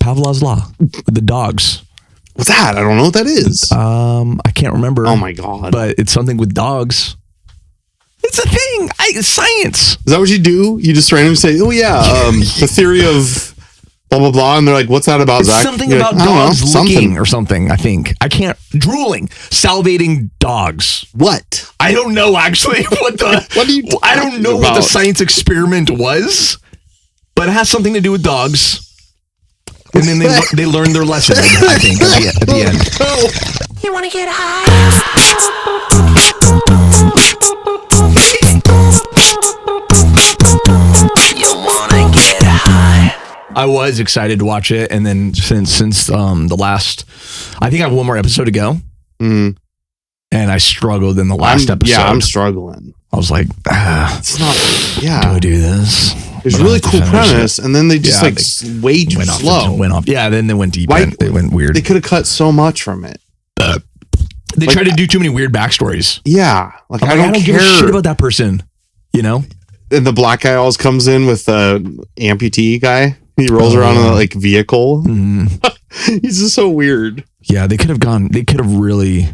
Pavlov's law with the dogs. What's that? I don't know what that is. I can't remember. Oh my God. But it's something with dogs. It's a thing. It's science. Is that what you do? You just randomly say, oh yeah, the theory of blah, blah, blah. And they're like, what's that about, It's Zach? something You're about like, dogs licking or something, I think. I can't. Drooling. Salivating dogs. What? I don't know, actually, what the... What are you I don't know what the science experiment was, but it has something to do with dogs. And then they learned their lesson, I think, at the end. You want to get high? You want to get high? I was excited to watch it, and then since the last... I think I have one more episode to go. Mm. And I struggled in the last episode. Yeah, I'm struggling. I was like, it's not... Yeah. Do I do this? It's a really cool premise, and then they just way too slow. Went off. Yeah, then they went deep. They went weird. They could have cut so much from it. They tried to do too many weird backstories. Yeah, like I don't give a shit about that person. You know. And the black guy always comes in with the amputee guy. He rolls around in a like vehicle. Mm-hmm. He's just so weird. Yeah, they could have gone. They could have really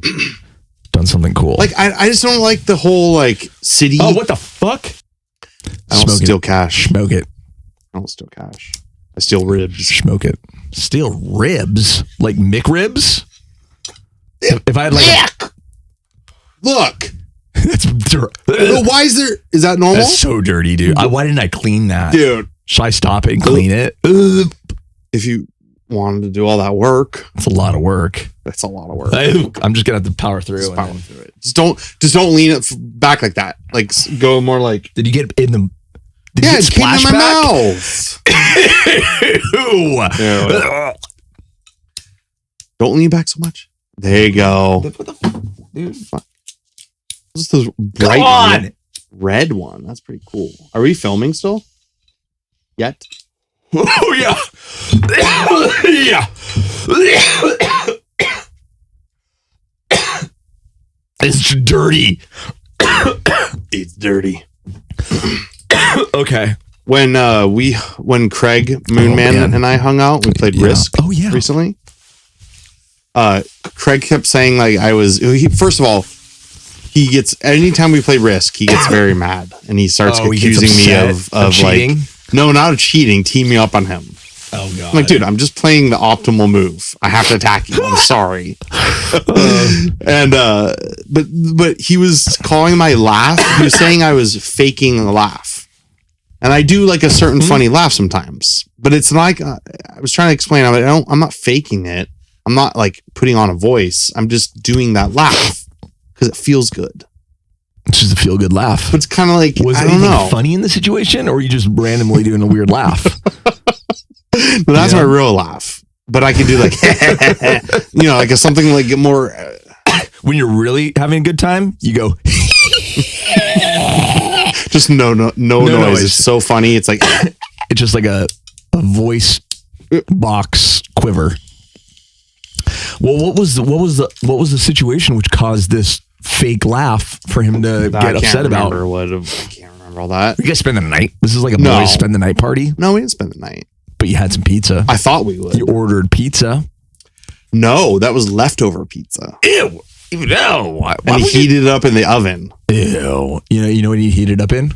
done something cool. Like I just don't like the whole like city. Oh, what the fuck! I don't steal cash. Smoke it. I don't steal cash. I steal ribs. Smoke it. Steal ribs? Like McRibs? If I had like look. That's why is that normal? That's so dirty, dude. Why didn't I clean that? Dude. Should I stop it and clean it? If you wanted to do all that work. It's a lot of work. That's a lot of work. I'm just gonna have to power through. Just power through it. Just don't lean it back like that. Like go more like. Did you get in the? Yeah, it came in my mouth. Ew. Don't lean back so much. There you go. What the fuck, dude? What's this bright red one? That's pretty cool. Are we filming still? Yet? Oh yeah. Yeah. It's dirty. It's dirty. Okay. When Craig Moonman and I hung out, we played Risk. Oh yeah. Recently. Craig kept saying like first of all, he gets anytime we play Risk, he gets very mad and he starts accusing me of cheating? Like no, not of cheating, teaming up on him. Oh god. I'm like, dude, I'm just playing the optimal move. I have to attack you. I'm sorry. And but he was calling my laugh. He was saying I was faking the laugh. And I do like a certain funny laugh sometimes. But it's like I was trying to explain, I'm not faking it. I'm not like putting on a voice. I'm just doing that laugh because it feels good. It's just a feel good laugh. But it's kind of like, was I don't anything know. funny in the situation, or were you just randomly doing a weird laugh? But that's my real laugh. But I can do like, like something like more. When you're really having a good time, you go. Just no noise. It's so funny. It's like it's just like a voice box quiver. Well, what was the situation which caused this fake laugh for him to get upset about? I can't remember all that. You guys spend the night? This is like a boys spend the night party? No, we didn't spend the night. But you had some pizza. I thought we would. You ordered pizza. No, that was leftover pizza. Ew. No. And he heated it up in the oven. Ew. You know what he heated up in?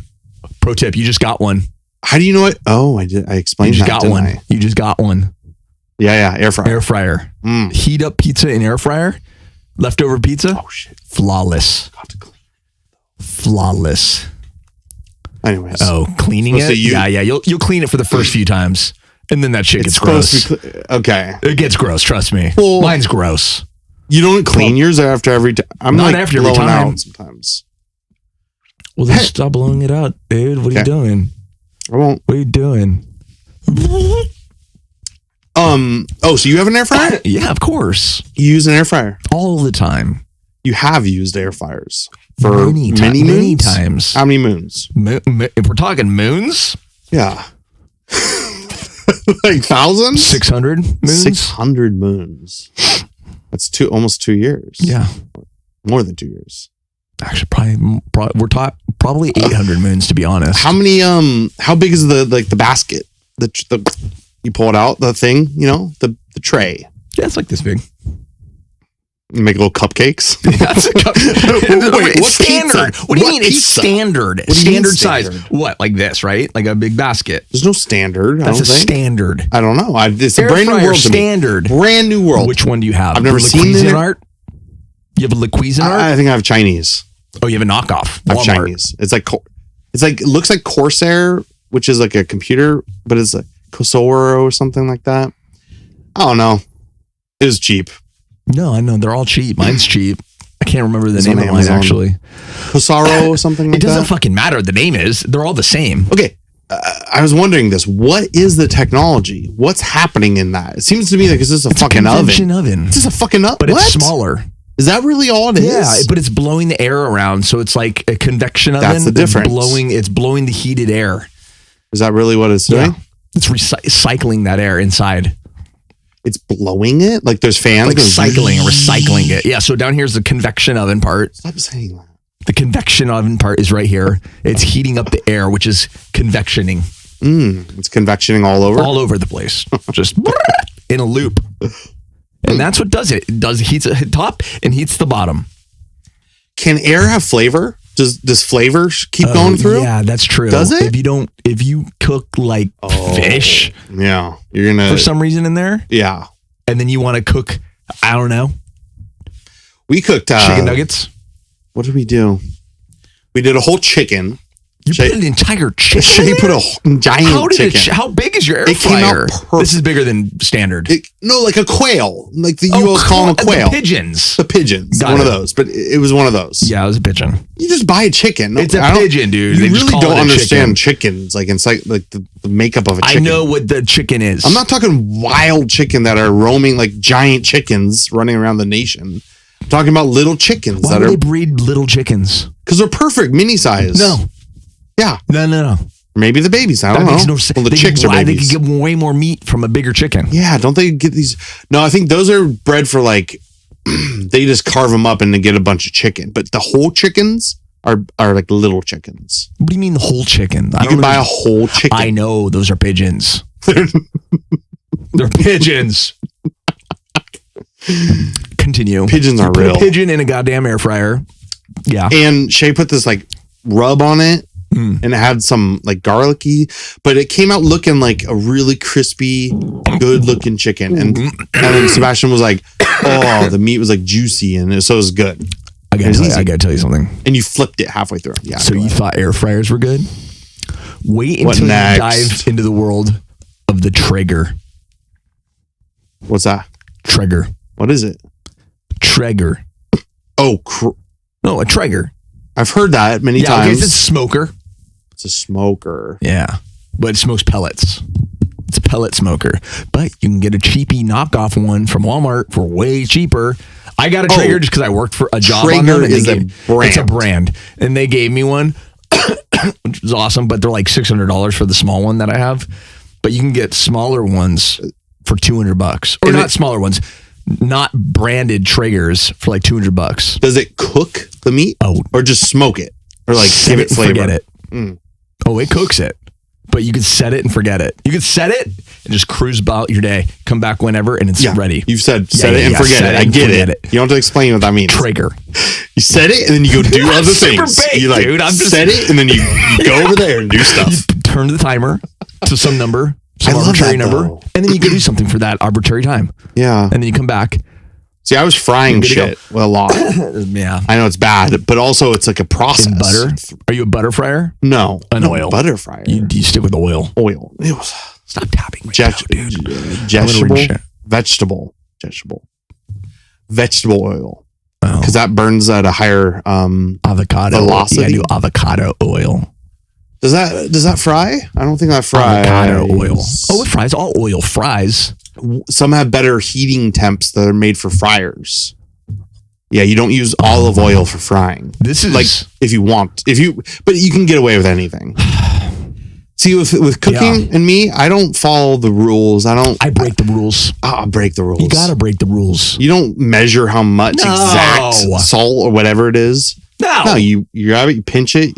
Pro tip, you just got one. How do you know it? Oh, I did. I explained you that, just got one. You just got one. Yeah, air fryer. Air fryer. Heat up pizza in air fryer. Leftover pizza. Oh shit. Flawless. Flawless. Anyways. Oh, cleaning it? Yeah. You'll clean it for the first few times. And then that shit gets gross. Okay. It gets gross, trust me. Well, mine's gross. You don't clean yours after every time? I'm not like after every time. Out sometimes. Well, then stop blowing it out, dude. What are you doing? I won't. What are you doing? So you have an air fryer? Yeah, of course. You use an air fryer? All the time. You have used air fryers for many times. How many moons? If we're talking moons? Yeah. Like thousands? 600 moons? 600 moons. That's almost 2 years. Yeah. More than 2 years. Actually, probably 800 moons, to be honest. How many, how big is the basket? You pull it out, the thing, the tray. Yeah, it's like this big. You make little cupcakes. That's a Wait, it's standard. pizza? What do you What mean? pizza? It's standard. What do you mean Standard size. standard? What? Like this, right? Like a big basket. There's no standard. That's I a don't think. standard. I don't know. It's a Air brand new fryer world to me. standard. Brand new world. Which one do you have? I've never The seen it. Cuisinart? You have a Le Cuisinart? I think I have Chinese. Oh, you have a knockoff. I have Walmart. Chinese. It's like it looks like Corsair, which is like a computer, but it's like Kosoro or something like that. I don't know. It was cheap. No, I know. They're all cheap. Mine's cheap. I can't remember the It's name on of mine, Amazon. actually. Kosaro or something like It doesn't that. fucking matter what the name is. They're all the same. Okay. I was wondering this. What is the technology? What's happening in that? It seems to me like it's just a fucking Convection oven. oven. It's just a fucking oven. But it's smaller. Is that really all it is? Yeah, but it's blowing the air around, so it's like a convection oven. That's the difference. It's blowing the heated air. Is that really what it's doing? Yeah. It's recycling that air inside. It's blowing it? Like there's fans? Like goes recycling it. Yeah, so down here's the convection oven part. Stop saying that. The convection oven part is right here. It's heating up the air, which is convectioning. It's convectioning all over? All over the place. Just in a loop. And that's what does it. It heats the top and heats the bottom. Can air have flavor? Does flavor keep going through? Yeah, that's true. Does it? If you cook like fish Yeah. You're going for to... some reason in there, Yeah. and then you want to cook, I don't know, We cooked... chicken nuggets. What did we do? We did a whole chicken. You put an entire chicken. Shay in put there? a giant chicken. How big is your air It came out fryer? perfect. This is bigger than standard. No, like a quail. Like you always call them a quail. The pigeons. The pigeons. Got One it. of those. But it was one of those. Yeah, it was a pigeon. You just buy a chicken. It's a I don't- pigeon, dude. You They just really call don't it a understand chickens. Like inside, like the makeup of a I chicken. know what the chicken is. I'm not talking wild chicken that are roaming like giant chickens running around the nation. I'm talking about little chickens Why that would are they breed little chickens? because they're perfect, mini size. No. Yeah. No. Maybe the babies. I don't know. Makes no sense. Well, the They chicks could- are why babies. They could get way more meat from a bigger chicken. Yeah, don't they get these? No, I think those are bred for like they just carve them up and then get a bunch of chicken. But the whole chickens are like little chickens. What do you mean the whole chicken? You can buy a whole chicken. I know those are pigeons. They're pigeons. Continue. Pigeons You are put real. a pigeon in a goddamn air fryer. Yeah. And Shay put this like rub on it. And it had some like garlicky, but it came out looking like a really crispy, good looking chicken. And then Sebastian was like, "Oh, the meat was like juicy, and so it was good." I gotta tell you something. And you flipped it halfway through. Yeah. So you thought air fryers were good? Wait What until you next? dive into the world of the Traeger. What's that? Traeger. What is it? Traeger. Oh, No, a Traeger. I've heard that many Yeah, okay, times. it's a smoker. It's a smoker. Yeah, but it smokes pellets. It's a pellet smoker, but you can get a cheapy knockoff one from Walmart for way cheaper. I got a Traeger just because I worked for a job on them. Traeger and they is a brand. It's a brand, and they gave me one, which was awesome. But they're like $600 for the small one that I have. But you can get smaller ones for $200, or And not smaller ones, not branded Traegers for like $200. Does it cook the meat? Oh. Or just smoke it? Or like Set give it it and flavor? Forget it. Oh, it cooks it. But you could set it and forget it. You could set it and just cruise about your day. Come back whenever and it's ready. You've said Yeah, set it yeah, and yeah, forget set it. it I and get forget it. it. You don't have to explain what that means. Traeger. You set it and then you go do other Super things. baked, You like dude. I'm just- set it and then you go over there and do stuff. Turn the timer to some number, some I love arbitrary that, number, though. and then you go do something for that arbitrary time. Yeah. And then you come back. See, I was frying Good to shit a lot. Yeah. I know it's bad, but also it's like a process. In butter? Are you a butter fryer? No. An no, oil. Butter fryer. You stick with oil. Oil. It was Stop tapping me, vegetable. dude. Vegetable oil. Oh. Because that burns at a higher Avocado. velocity. Yeah, I do avocado oil. Does that fry? I don't think that fries. Avocado oil. Oh, it fries. All oil fries. Some have better heating temps that are made for fryers. Yeah, you don't use olive oil for frying. This is Like if you want, but you can get away with anything. See, with cooking and me, I don't follow the rules. I break the rules. I'll break the rules. You gotta break the rules. You don't measure how much No. exact salt or whatever it is. No. You grab it, you pinch it.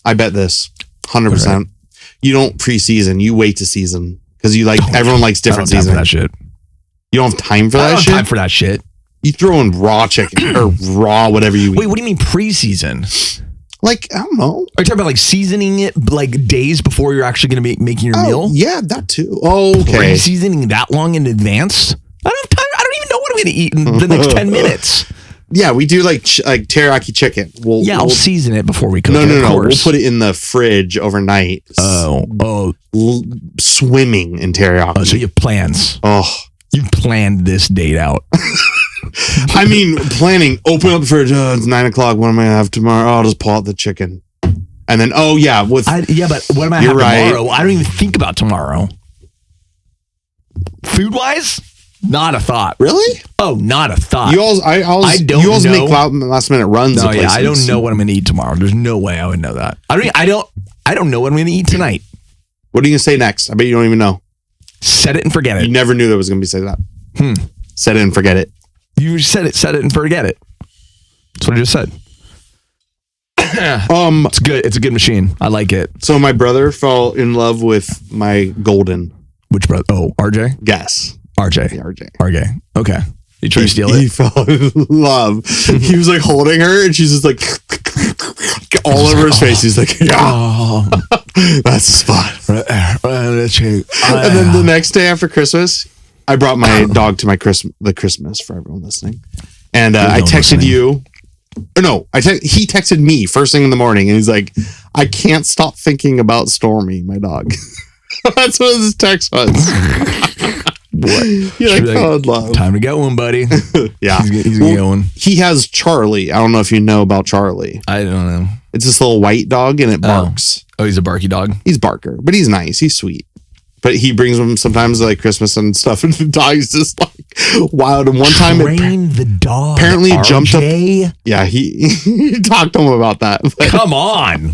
I bet this. 100%. You don't preseason. You wait to season because you like everyone likes different season. That shit. You don't have time for that shit. Time for that shit. You throw in raw chicken or raw whatever you eat. Wait, what do you mean preseason? Like, I don't know. Are you talking about like seasoning it like days before you're actually going to be making your meal? Yeah, that too. Oh, okay. Pre-seasoning that long in advance? I don't have time. I don't even know what I'm going to eat in the next 10 minutes. Yeah, we do like teriyaki chicken. I'll season it before we cook. No. We'll put it in the fridge overnight. Swimming in teriyaki. Oh, so you have plans. Oh. You've planned this date out. I mean, planning. Open up the fridge. It's 9 o'clock. What am I going to have tomorrow? I'll just pull out the chicken. And then, but what am I having tomorrow? I don't even think about tomorrow. Food-wise? Not a thought. Really? Oh, not a thought. You always make last minute runs. No, I don't know what I'm going to eat tomorrow. There's no way I would know that. I don't know what I'm going to eat tonight. What are you going to say next? I bet you don't even know. Set it and forget it. You never knew there was going to be say that. Set it and forget it. You said it. Set it and forget it. That's what I just said. It's good. It's a good machine. I like it. So my brother fell in love with my golden. Which brother? Oh, RJ? Guess. RJ. Yeah, RJ. RJ. Okay. You trying to steal it? He fell in love. He was like holding her and she's just like all over his face. He's like, yeah, that's the spot. And then the next day after Christmas, I brought my dog to my Christmas for everyone listening. And I texted you. No, he texted me first thing in the morning and he's like, I can't stop thinking about Stormy, my dog. That's what his text was. What? You're like, oh, love. Time to get one, buddy. Yeah. He's gonna get one. He has Charlie. I don't know if you know about Charlie. I don't know. It's this little white dog and it barks. Oh, he's a barky dog? He's Barker, but he's nice. He's sweet. But he brings them sometimes like Christmas and stuff, and the dog's just like wild. And one time, the dog. Apparently, it jumped up. RJ? Yeah, he talked to him about that. But come on.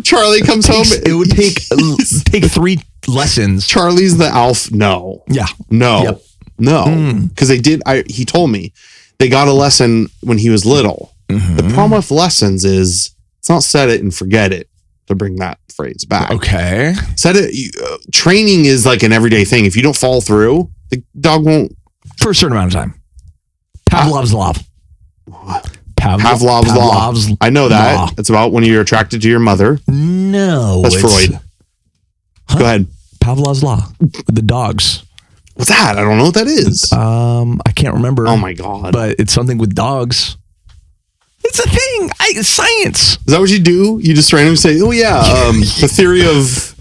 Charlie comes home. It would take 3 lessons. Charlie's the alpha. No. Yeah. No. Yep. No. Because they did. He told me they got a lesson when he was little. Mm-hmm. The problem with lessons is it's not set it and forget it, to bring that phrase back. Okay. Set it. Training is like an everyday thing. If you don't follow through, the dog won't. For a certain amount of time. Pavlov's law. Pavlov's law. I know that. Law. It's about when you're attracted to your mother. No. That's Freud. Huh? Go ahead. Pavlov's law. The dogs. What's that? I don't know what that is. I can't remember. Oh my God. But it's something with dogs. It's a thing. It's science. Is that what you do? You just randomly say, oh yeah, the theory of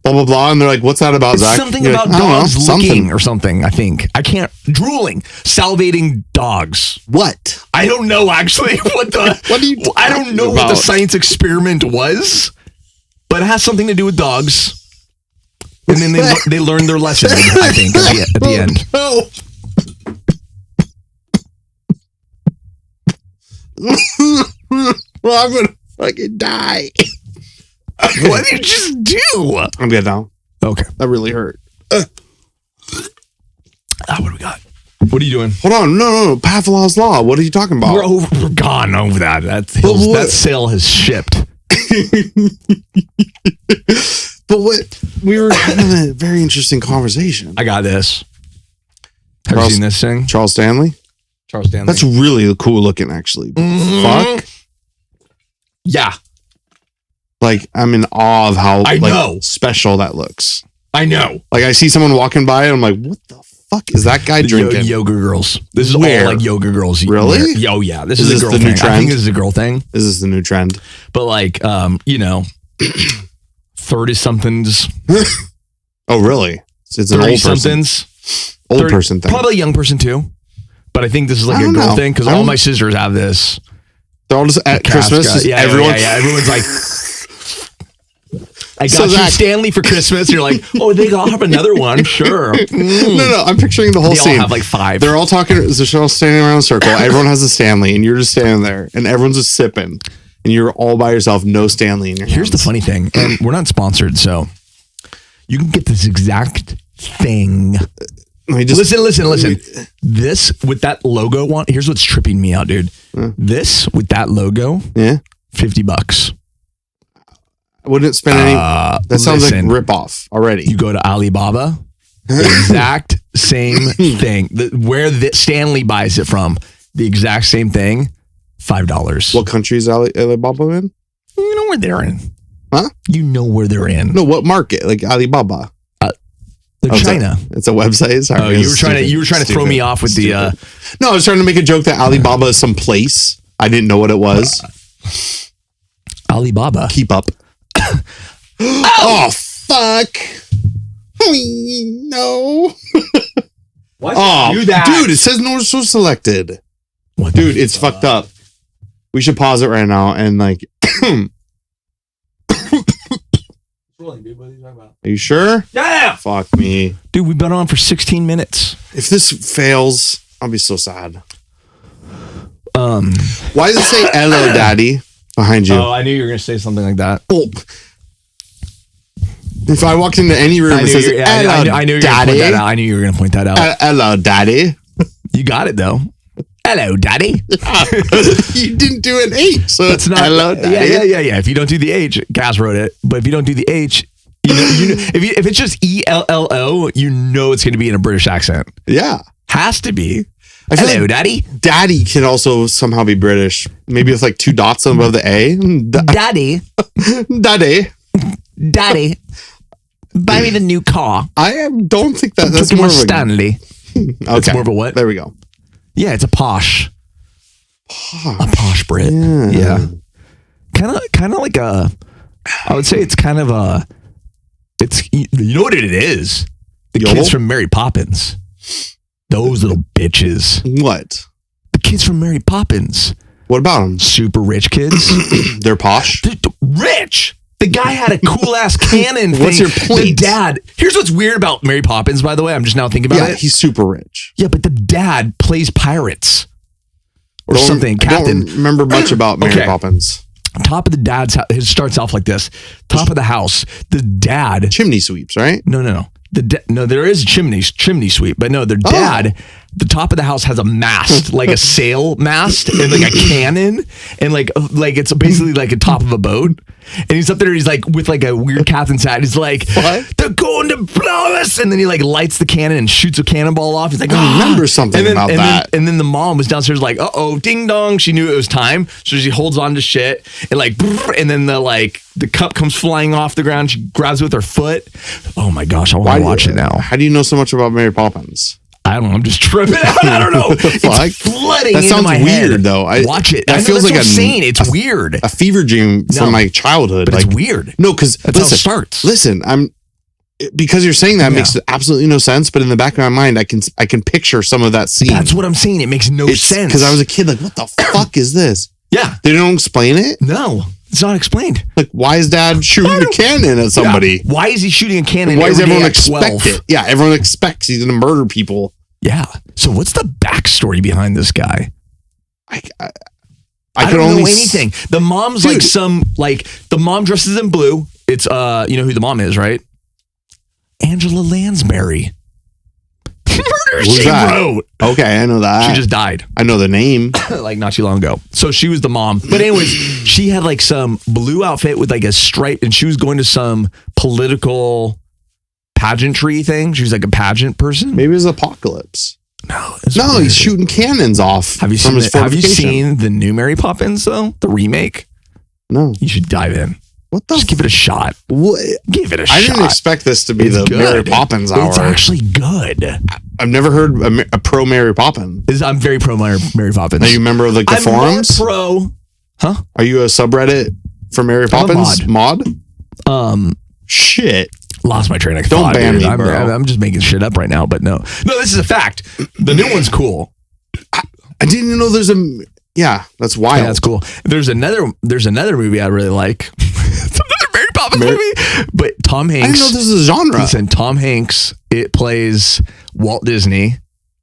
blah, blah, blah. And they're like, what's that about, it's Zach? Something about dogs licking or something, I think. I can't. Drooling. Salivating dogs. What? I don't know, actually. What are you I don't know about? What the science experiment was, but it has something to do with dogs. And then they learn their lesson, I think, at the end. Oh. Well, I'm gonna fucking die. What did you just do? I'm good now. Okay. That really hurt. What do we got? What are you doing? Hold on. No. Pavlov's law. What are you talking about? We're gone over that. That sail has shipped. But what? We were having a very interesting conversation. I got this. Have you seen this thing? Charles Stanley? Charles Stanley. That's really cool looking, actually. Fuck. Yeah. Like, I'm in awe of how know. Special that looks. I know. Like, I see someone walking by and I'm like, what the fuck is that guy drinking? Yoga girls. This is all like yoga girls. Really? Oh, yeah. This is a girl thing. New trend? I think this is a girl thing. This is the new trend. But like, 30-somethings. Oh, really? It's an old person. Old person thing. Probably a young person too. But I think this is like a girl thing because all my sisters have this. They're all just at Christmas. Yeah, everyone's like, I got you Stanley for Christmas. You're like, oh, they all have another one. Sure. No. I'm picturing the whole scene. They all have like 5. They're all talking. They're all standing around in a circle. Everyone has a Stanley, and you're just standing there, and everyone's just sipping, and you're all by yourself, no Stanley in your hands. Here's the funny thing, and we're not sponsored, so you can get this exact thing. Listen. This with that logo on. Here's what's tripping me out, dude. This with that logo. Yeah. $50. wouldn't spend any. That sounds listen. like rip off already. You go to Alibaba, the exact same thing. Where Stanley buys it from, the exact same thing, $5. What country is Alibaba in? You know where they're in. Huh? You know where they're in. No, what market? Like Alibaba. They're China. It's a website. Sorry, Oh, you were trying to throw me off with the. No, I was trying to make a joke that Alibaba is some place. I didn't know what it was. Alibaba. Keep up. Oh fuck! No. Why do that, dude? It says no so selected. What dude? It's fucked up. We should pause it right now and like. Are you sure? Yeah. Fuck me. Dude, we've been on for 16 minutes. If this fails, I'll be so sad. Why does it say hello, daddy, behind you? Oh, I knew you were going to say something like that. Oh. If I walked into any room, it says hello, I knew you were going to daddy. point that out. I knew you were going to point that out. Hello, daddy. You got it, though. Hello, daddy. You didn't do an H, so That's not. hello, daddy. Yeah. If you don't do the H, Gaz wrote it. But if you don't do the H, you know if it's just ELLO, you know it's going to be in a British accent. Yeah. Has to be. I feel Hello, like daddy. Daddy can also somehow be British. Maybe with like 2 dots above the A. Daddy. Daddy. Daddy. Buy me the new car. Don't think that's more of a Stanley. Okay. It's more of a what? There we go. Yeah, it's a posh. A posh Brit. Yeah. Kind of like a, I would say it's kind of a, it's, you know what it is? The Yo? kids from Mary Poppins. Those little bitches. What? The kids from Mary Poppins. What about them? Super rich kids. They're posh. Rich. The guy had a cool ass cannon thing. What's your point? The dad. Here's what's weird about Mary Poppins, by the way. I'm just now thinking about Yeah, it. he's super rich. Yeah, but the dad plays pirates. Or something. I Captain. don't remember much about Mary Poppins. Top of the dad's house. It starts off like this. Top of the house. The dad. Chimney sweeps, right? No. No, there is a chimney sweep, but no, their dad, the top of the house has a mast, like a sail mast, and like a cannon, and like it's basically like a top of a boat. And he's up there, he's like with like a weird captain's hat. He's like, what? They're going to blow us, and then he like lights the cannon and shoots a cannonball off. He's like, I remember something about that. And then the mom was downstairs like, ding dong. She knew it was time, so she holds on to shit and like, and then the cup comes flying off the ground. She grabs it with her foot. Oh my gosh, I want to watch it now. How do you know so much about Mary Poppins? I don't know. I'm just tripping out. I don't know. It's flooding that into sounds my weird, head. though. Watch it. That feels like what I'm saying. It's weird. A fever dream from my childhood. But it's weird. No, because that's how it starts. Listen, because you're saying that makes absolutely no sense. But in the back of my mind, I can picture some of that scene. That's what I'm saying. It makes no sense. Because I was a kid, like, what the fuck is this? Yeah, they don't explain it. No. It's not explained. Like, why is dad shooting a cannon at somebody? Yeah. Why is he shooting a cannon? Why does everyone expect it? Yeah, everyone expects he's going to murder people. Yeah. So what's the backstory behind this guy? I don't know anything. The mom's the mom dresses in blue. It's you know who the mom is, right? Angela Lansbury. Murder she wrote. Okay, I know that. She just died. I know the name. Like not too long ago. So she was the mom. But anyways, she had like some blue outfit with like a stripe, and she was going to some political pageantry thing. She was like a pageant person. Maybe it was Apocalypse. No, he's shooting cannons off. Have you seen the new Mary Poppins though? The remake? No. You should dive in. What the? Just give it a shot. What? Give it a shot. I didn't expect this to be the Mary Poppins hour. It's actually good. I've never heard a pro Mary Poppins. I'm very pro Mary Poppins. Are you a member of like the forums? Pro. Huh? Are you a subreddit for Mary Poppins? Mod? Shit. Lost my train of thought. Don't ban me, bro. I'm just making shit up right now, but no, this is a fact. The new one's cool. I didn't know there's a. Yeah, that's wild. Yeah, that's cool. There's another movie I really like. It's another Mary Poppins movie, but Tom Hanks. I didn't know this is a genre. Listen, Tom Hanks. It plays Walt Disney.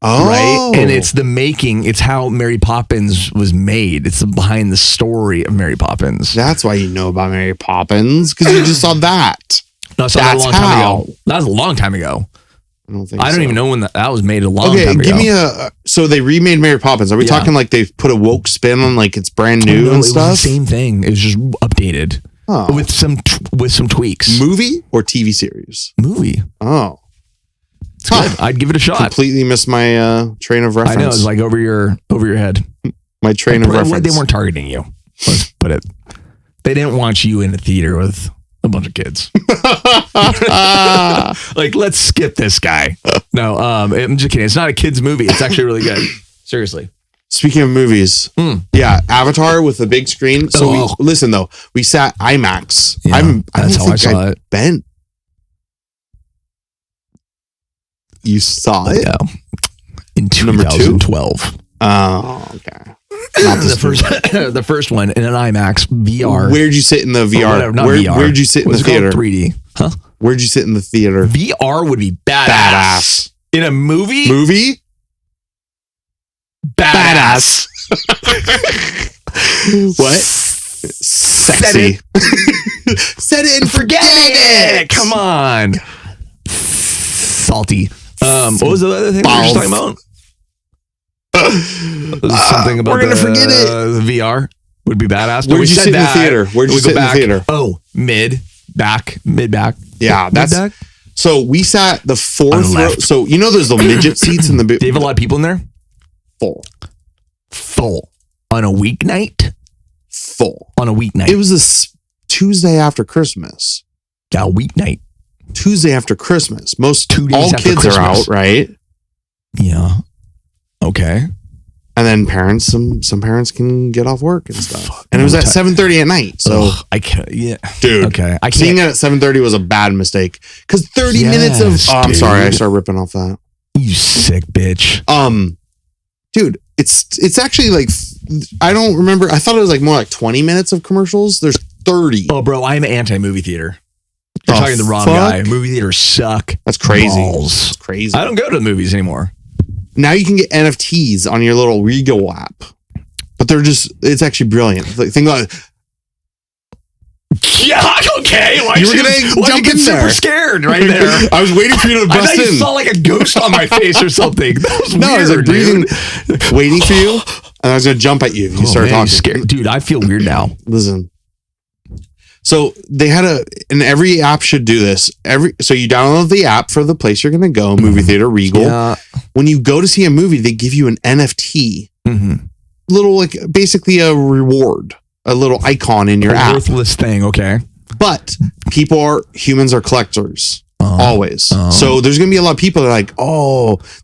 Oh, right, and it's the making. It's how Mary Poppins was made. It's the behind the story of Mary Poppins. That's why you know about Mary Poppins, because you just saw that. No, I saw that a long time ago. That was a long time ago. I don't even know when that was made. A long time ago. Okay, give me a. So they remade Mary Poppins. Are we talking like they've put a woke spin on, like it's brand new and stuff? It was the same thing. It was just updated. Oh. with some tweaks. Movie or TV series? Movie. Oh. It's good. I'd give it a shot. Completely missed my train of reference. I know, it's like over your head. My train of reference. They weren't targeting you. Let's put it. They didn't want you in a theater with a bunch of kids. Like, let's skip this guy. No, I'm just kidding. It's not a kid's movie. It's actually really good. Seriously. Speaking of movies, yeah, Avatar with the big screen. So listen though, we sat IMAX. Yeah, that's how I saw it. Bent. You saw it? Yeah. In 2012. Oh, okay. Not the first one in an IMAX VR. Where'd you sit in the VR? Whatever, not VR. Where'd you sit in the theater? 3D. Huh? Where'd you sit in the theater? VR would be badass. In a movie? Movie? Badass. What? Sexy. Set it and forget it. Come on. Salty. What was the other thing we were just talking about? Something about we're gonna forget it. The VR would be badass. Where'd you sit in the theater? Where'd you sit in the theater? Oh, mid back. Yeah, that's mid-back? So we sat the fourth On the row. left. So you know there's the midget seats in the Do you have a lot of people in there? Full. On a weeknight? Full. On a weeknight. It was Tuesday after Christmas. Yeah, a weeknight. Tuesday after Christmas. Most 2 days all after kids Christmas. are out, right? Yeah. Okay. And then parents, some parents can get off work and stuff. And it was at 7:30 at night. So I can't. Yeah, dude. Okay. I Seeing can't. it at 7:30 was a bad mistake because 30 minutes of. Yes, Oh, I'm sorry. I dude. started ripping off that. You sick bitch. Dude, it's actually like I don't remember. I thought it was like more like 20 minutes of commercials. There's 30. Oh, bro, I'm anti-movie theater. You're talking to the wrong fuck? guy. Movie theaters suck. That's crazy. Balls. That's crazy. I don't go to the movies anymore. Now you can get NFTs on your little Regal app, but it's actually brilliant. Like, think about it. Yeah, okay. Why You were gonna jump get in super there. scared right there. I was waiting for you to I bust thought you in. saw like a ghost on my face or something. That was No, weird, I was like breathing, dude. waiting for you, and I was gonna jump at you. You started man, talking. Scared. Dude, I feel weird now. Listen. So they had and every app should do this. So you download the app for the place you're gonna go, movie theater, Regal. Yeah. When you go to see a movie, they give you an NFT, little like basically a reward, a little icon in your A app. worthless thing, okay. But humans are collectors. Always. So there's going to be a lot of people that are like,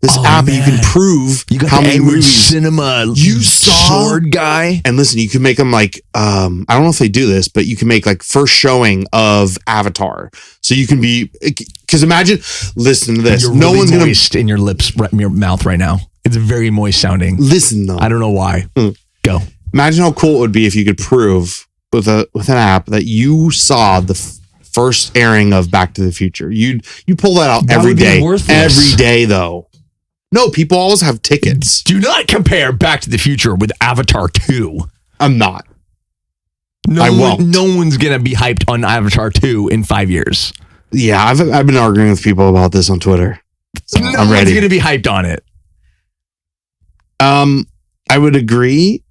this app, man. you can prove You got how the many Edward movies Cinema you saw. sword guy. And listen, you can make them like, I don't know if they do this, but you can make like first showing of Avatar. So you can be, because imagine, listen to this. You're No really one's going moist in your lips, in your mouth right now. It's very moist sounding. listen though. I don't know why. Go. Imagine how cool it would be if you could prove with an app that you saw the first airing of Back to the Future. You pull that out That every would be day. worthless. Every day though. No, people always have tickets. Do not compare Back to the Future with Avatar 2. I'm not. No I won't. No one's going to be hyped on Avatar 2 in 5 years. Yeah, I've been arguing with people about this on Twitter. So No I'm one's ready. going to be hyped on it. I would agree.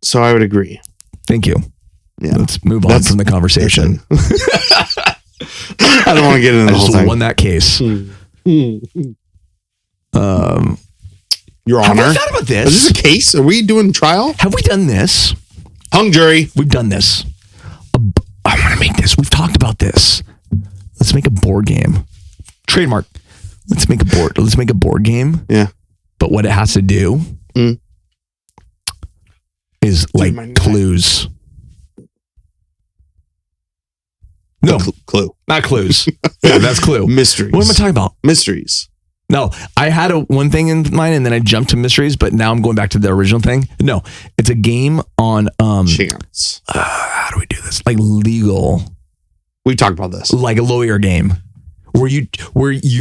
So I would agree. Thank you. Yeah. Let's move on from the conversation. I don't want to get into the I whole just thing. won that case. Your Have Honor. we thought about Is this this? a case? Are we doing trial? Have we done this? Hung jury. We've done this. I want to make this. We've talked about this. Let's make a board game. Trademark. Let's make a board game. Yeah. But what it has to do is my like neck. clues. No, Clue. not clues. Yeah, that's clue. Mysteries. What am I talking about? Mysteries. No, I had one thing in mind and then I jumped to mysteries, but now I'm going back to the original thing. No, it's a game on Chance. how do we do this? Like legal, We talked about this. like a lawyer game. Where you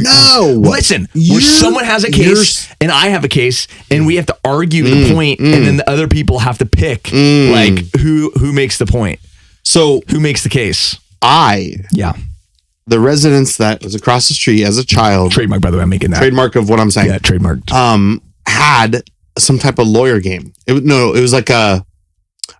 No! listen, where someone has a case and I have a case and we have to argue the point and then the other people have to pick like who makes the point. So Who makes the case? Yeah. The residence that was across the street as a child, Trademark, by the way, I'm making that. trademark of what I'm saying, Yeah, trademarked. had some type of lawyer game. It was like I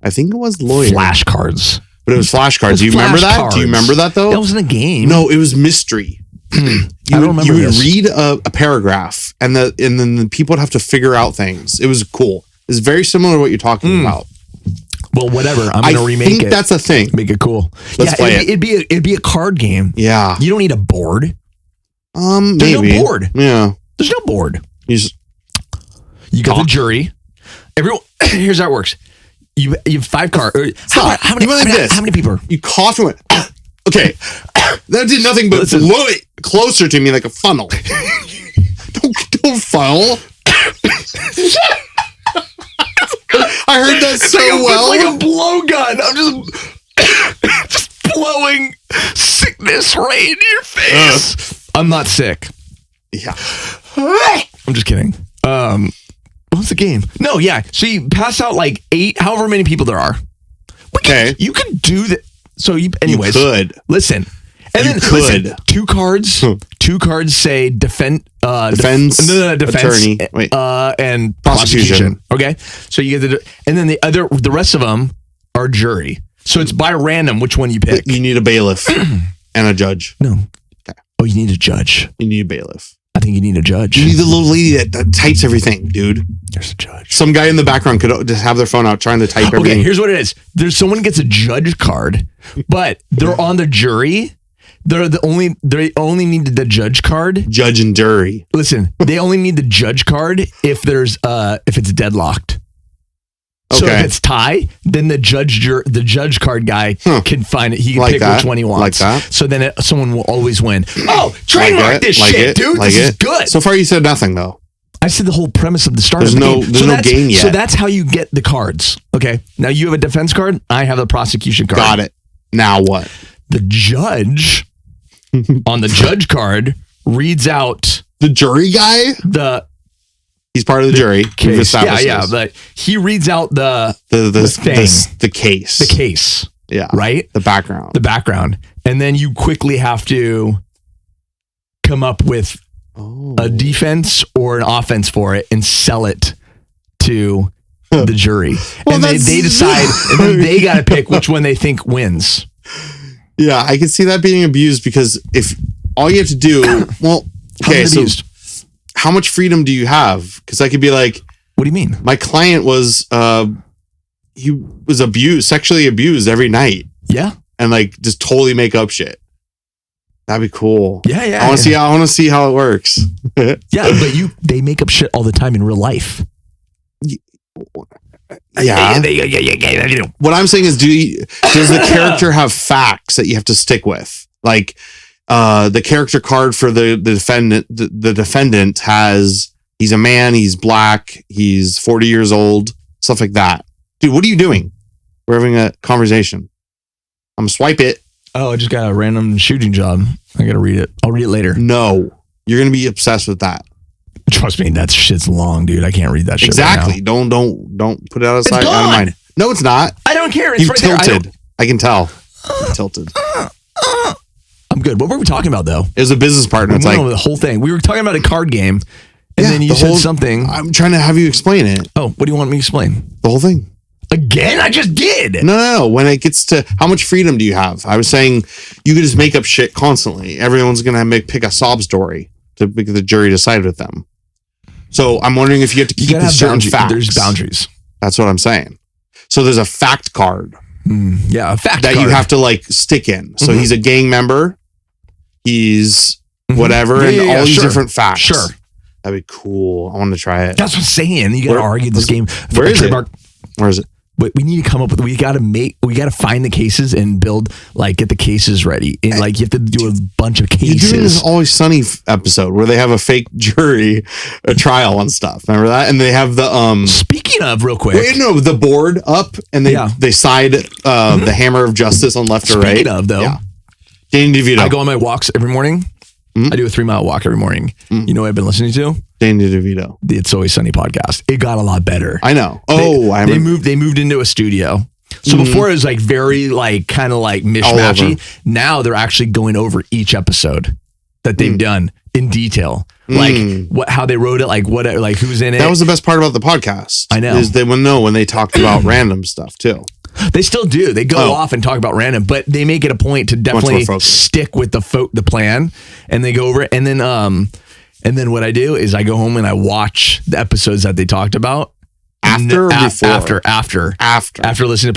think it was lawyer. Flashcards. but it was flashcards. Do you remember that? Do you remember that though? That wasn't a game. No, it was mystery. I don't remember. You would this. read a paragraph, and then the people would have to figure out things. It was cool. It's very similar to what you're talking about. Well, whatever. I'm gonna remake think it. That's a thing. Make it cool. Let's play it. It'd be a card game. Yeah. You don't need a board. Maybe. There's no board. Yeah. There's no board. You got the jury. Everyone. Here's how it works. You have 5 cards. How many people? You coughed and went. Okay, that did nothing but Listen. blow it closer to me like a funnel. don't funnel. I heard that so well. It's like a blowgun. I'm just blowing sickness right into your face. I'm not sick. Yeah. I'm just kidding. What's the game? No, yeah. So you pass out like 8, however many people there are. Okay. You can do that. So anyways. You could. Listen. And then listen, 2 cards. 2 cards say defense attorney, and prosecution. Okay. So you get and then the rest of them are jury. So it's by random which one you pick. You need a bailiff and a judge. No. Okay. Oh, you need a judge. You need a bailiff. I think you need a judge. You need the little lady that types everything, dude. There's a judge. Some guy in the background could just have their phone out trying to type everything. Okay, here's what it is. There's someone gets a judge card, but they're on the jury. They only need the judge card. Judge and jury. Listen, they only need the judge card if it's deadlocked. So if it's tie, then the judge card guy can find it. He can pick which one he wants. Like that. So then someone will always win. Oh, trademark this shit, dude. This is good. So far you said nothing though. I said the whole premise of the start There's of the no game. no game yet. So that's how you get the cards. Okay. Now you have a defense card. I have a prosecution card. Got it. Now what? The judge on the judge card reads out the jury guy. He's part of the jury. Case. Yeah. But he reads out the case. The case. Yeah. Right? The background. And then you quickly have to come up with a defense or an offense for it and sell it to the jury. Well, and they decide, and then they got to pick which one they think wins. Yeah, I can see that being abused because if all you have to do, well, okay, so how much freedom do you have? Because I could be like, what do you mean? My client was, he was sexually abused every night. Yeah. And like just totally make up shit. That'd be cool. Yeah. I want to see how it works. Yeah, but they make up shit all the time in real life. Yeah. What I'm saying is, does the character have facts that you have to stick with? Like, the character card for the defendant. The defendant he's a man. He's black. He's 40 years old. Stuff like that. Dude, what are you doing? We're having a conversation. I'm gonna swipe it. Oh, I just got a random shooting job. I gotta read it. I'll read it later. No, you're gonna be obsessed with that. Trust me, that shit's long, dude. I can't read that shit. Exactly. Right now. Don't put it out of sight, out of mind. No, it's not. I don't care. It's You've right tilted. There. I can tell. Tilted. I'm good. What were we talking about though? It was a business partner. It's like the whole thing. We were talking about a card game, and then you said something. I'm trying to have you explain it. Oh, what do you want me to explain? The whole thing. Again? I just did. No. When it gets to how much freedom do you have? I was saying you could just make up shit constantly. Everyone's gonna pick a sob story to make the jury decide with them. So I'm wondering if you have to keep certain facts. There's boundaries. That's what I'm saying. So there's a fact card. Yeah, a fact that card. You have to like stick in. So he's a gang member. He's whatever, and all these different facts. Sure. That'd be cool. I want to try it. That's what I'm saying. You got to argue this game. Where is it? Where is it? But we need to come up with. We got to find the cases and build get the cases ready. And you have to do a bunch of cases. You're doing this Always Sunny episode where they have a fake jury, a trial and stuff. Remember that? And they have the Speaking of, real quick, the board up and they side the hammer of justice on left or right. Speaking of, though, Danny DeVito. I go on my walks every morning. I do a 3-mile walk every morning. You know what I've been listening to? Danny DeVito. The It's Always Sunny podcast. It got a lot better. I know. They moved into a studio. So before it was very kind of mishmashy. Now they're actually going over each episode that they've done in detail. How they wrote it, who's in it. That was the best part about the podcast. I know. Is they would know when they talked about random stuff too. They still do. They go off and talk about random, but they make it a point to definitely stick with the plan, and they go over it. And then what I do is I go home and I watch the episodes that they talked about. After listening to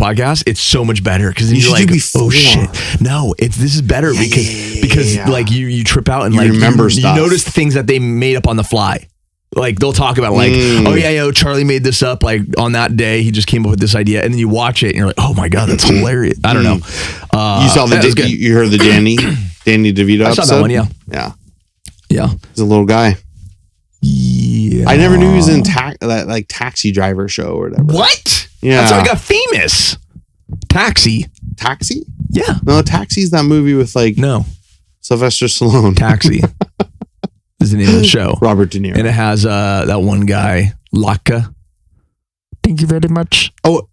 podcasts, it's so much better because you're like, oh shit, no, this is better because like you trip out and you remember stuff. You notice the things that they made up on the fly. Like they'll talk about like, oh yeah, Charlie made this up like on that day. He just came up with this idea, and then you watch it and you're like, oh my god, that's hilarious. I don't know. You saw you heard the Danny DeVito episode? I saw that one. Yeah. He's a little guy. Yeah. I never knew he was in that taxi driver show or whatever. What? Yeah. That's how I got famous. Taxi? Yeah. No, Taxi's that movie with Sylvester Stallone. Taxi is the name of the show. Robert De Niro. And it has that one guy, Laka. Thank you very much. Oh,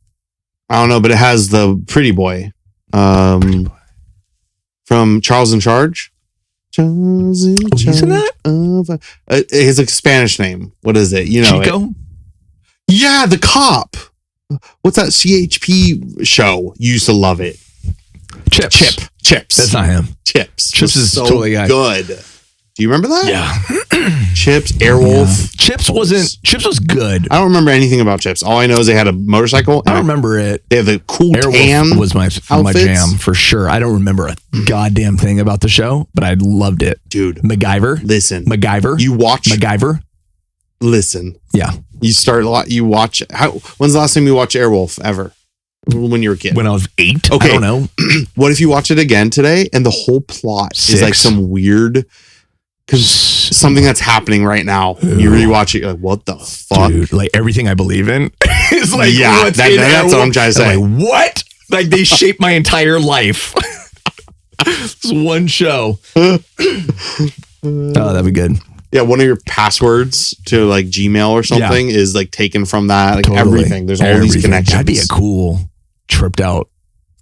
I don't know, but it has the pretty boy. From Charles in Charge. Charles in Charge. He's in that? It's a Spanish name. What is it? You know Chico? Yeah, the cop. What's that CHP show? You used to love it. Chips. That's not him. Chips is so totally good. Do you remember that? Yeah. Chips, Airwolf. Yeah. Chips was good. I don't remember anything about Chips. All I know is they had a motorcycle. I don't remember it. They have the cool tan was my jam for sure. I don't remember a goddamn thing about the show, but I loved it. Dude. MacGyver. Listen. MacGyver. You watch MacGyver. Listen. Yeah. You watch. When's the last time you watched Airwolf ever? When you were a kid? When I was 8. Okay. I don't know. What if you watch it again today and the whole plot is like some weird... Because something that's happening right now, you rewatch it, you're like, what the fuck? Dude, like everything I believe in is like, that's what I'm trying to say. Like, what? Like they shaped my entire life. It's one show. Oh, that'd be good. Yeah, one of your passwords to like Gmail or something is like taken from that. Like everything. There's all these connections. That'd be a cool tripped out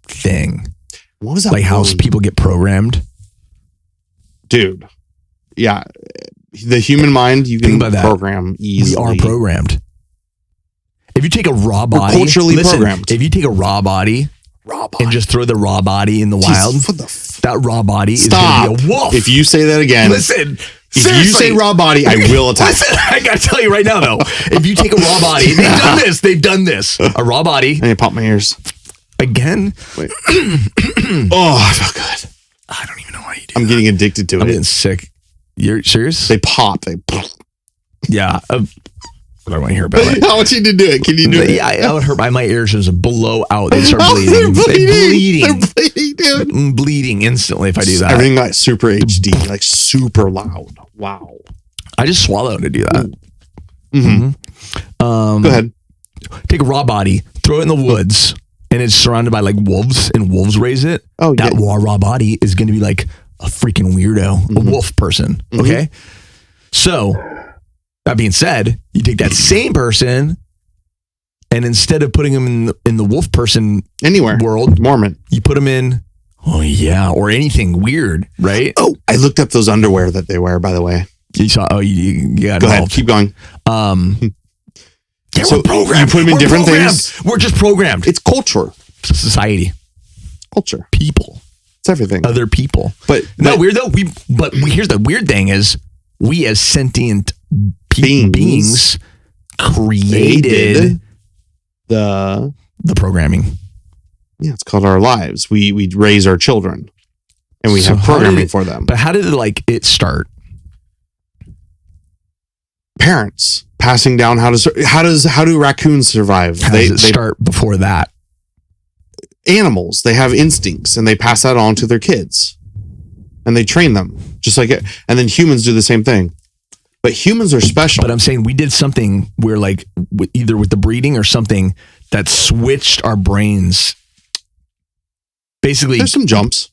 thing. What was that? Like how people get programmed? Dude. Yeah, the human mind you can program easily. We are programmed. If you take a raw body, culturally programmed. If you take a raw body, and just throw the raw body in the wild, that raw body is going to be a wolf. If you say that again, listen. If you say raw body, I will attack. Listen, I gotta tell you right now, though. If you take a raw body, they've done this. A raw body. And I pop my ears again. Wait. Oh, I feel good. I don't even know why you do. I'm getting addicted to it. I'm getting sick. You're serious? They pop. Yeah. I don't want to hear about it. I want you to do it. Can you do it? Yeah, I would hurt my ears just blow out. They start bleeding. They're bleeding, dude. I'm bleeding instantly if I do that. Everything got super HD, like super loud. Wow. I just swallow to do that. Mm-hmm. Go ahead. Take a raw body, throw it in the woods, and it's surrounded by like wolves, and wolves raise it. Oh, that raw body is going to be like a freaking weirdo, a wolf person. Okay. So that being said, you take that same person and instead of putting them in the wolf person world, Mormon, you put them in, or anything weird, right? Oh, I looked up those underwear that they wear, by the way. You saw, you got Go ahead, keep going. Yeah, so we're programmed. You put them in different things. We're just programmed. It's culture. Society. Culture. People. It's everything. Other people. But weird though. Here's the weird thing is we as sentient beings created the programming. Yeah, it's called our lives. We raise our children and we have programming for them. But how did it start? Parents passing down how do raccoons survive? How does it start before that? Animals, they have instincts and they pass that on to their kids and they train them just like it. And then humans do the same thing, but humans are special. But I'm saying we did something where like either with the breeding or something that switched our brains. Basically, there's some jumps.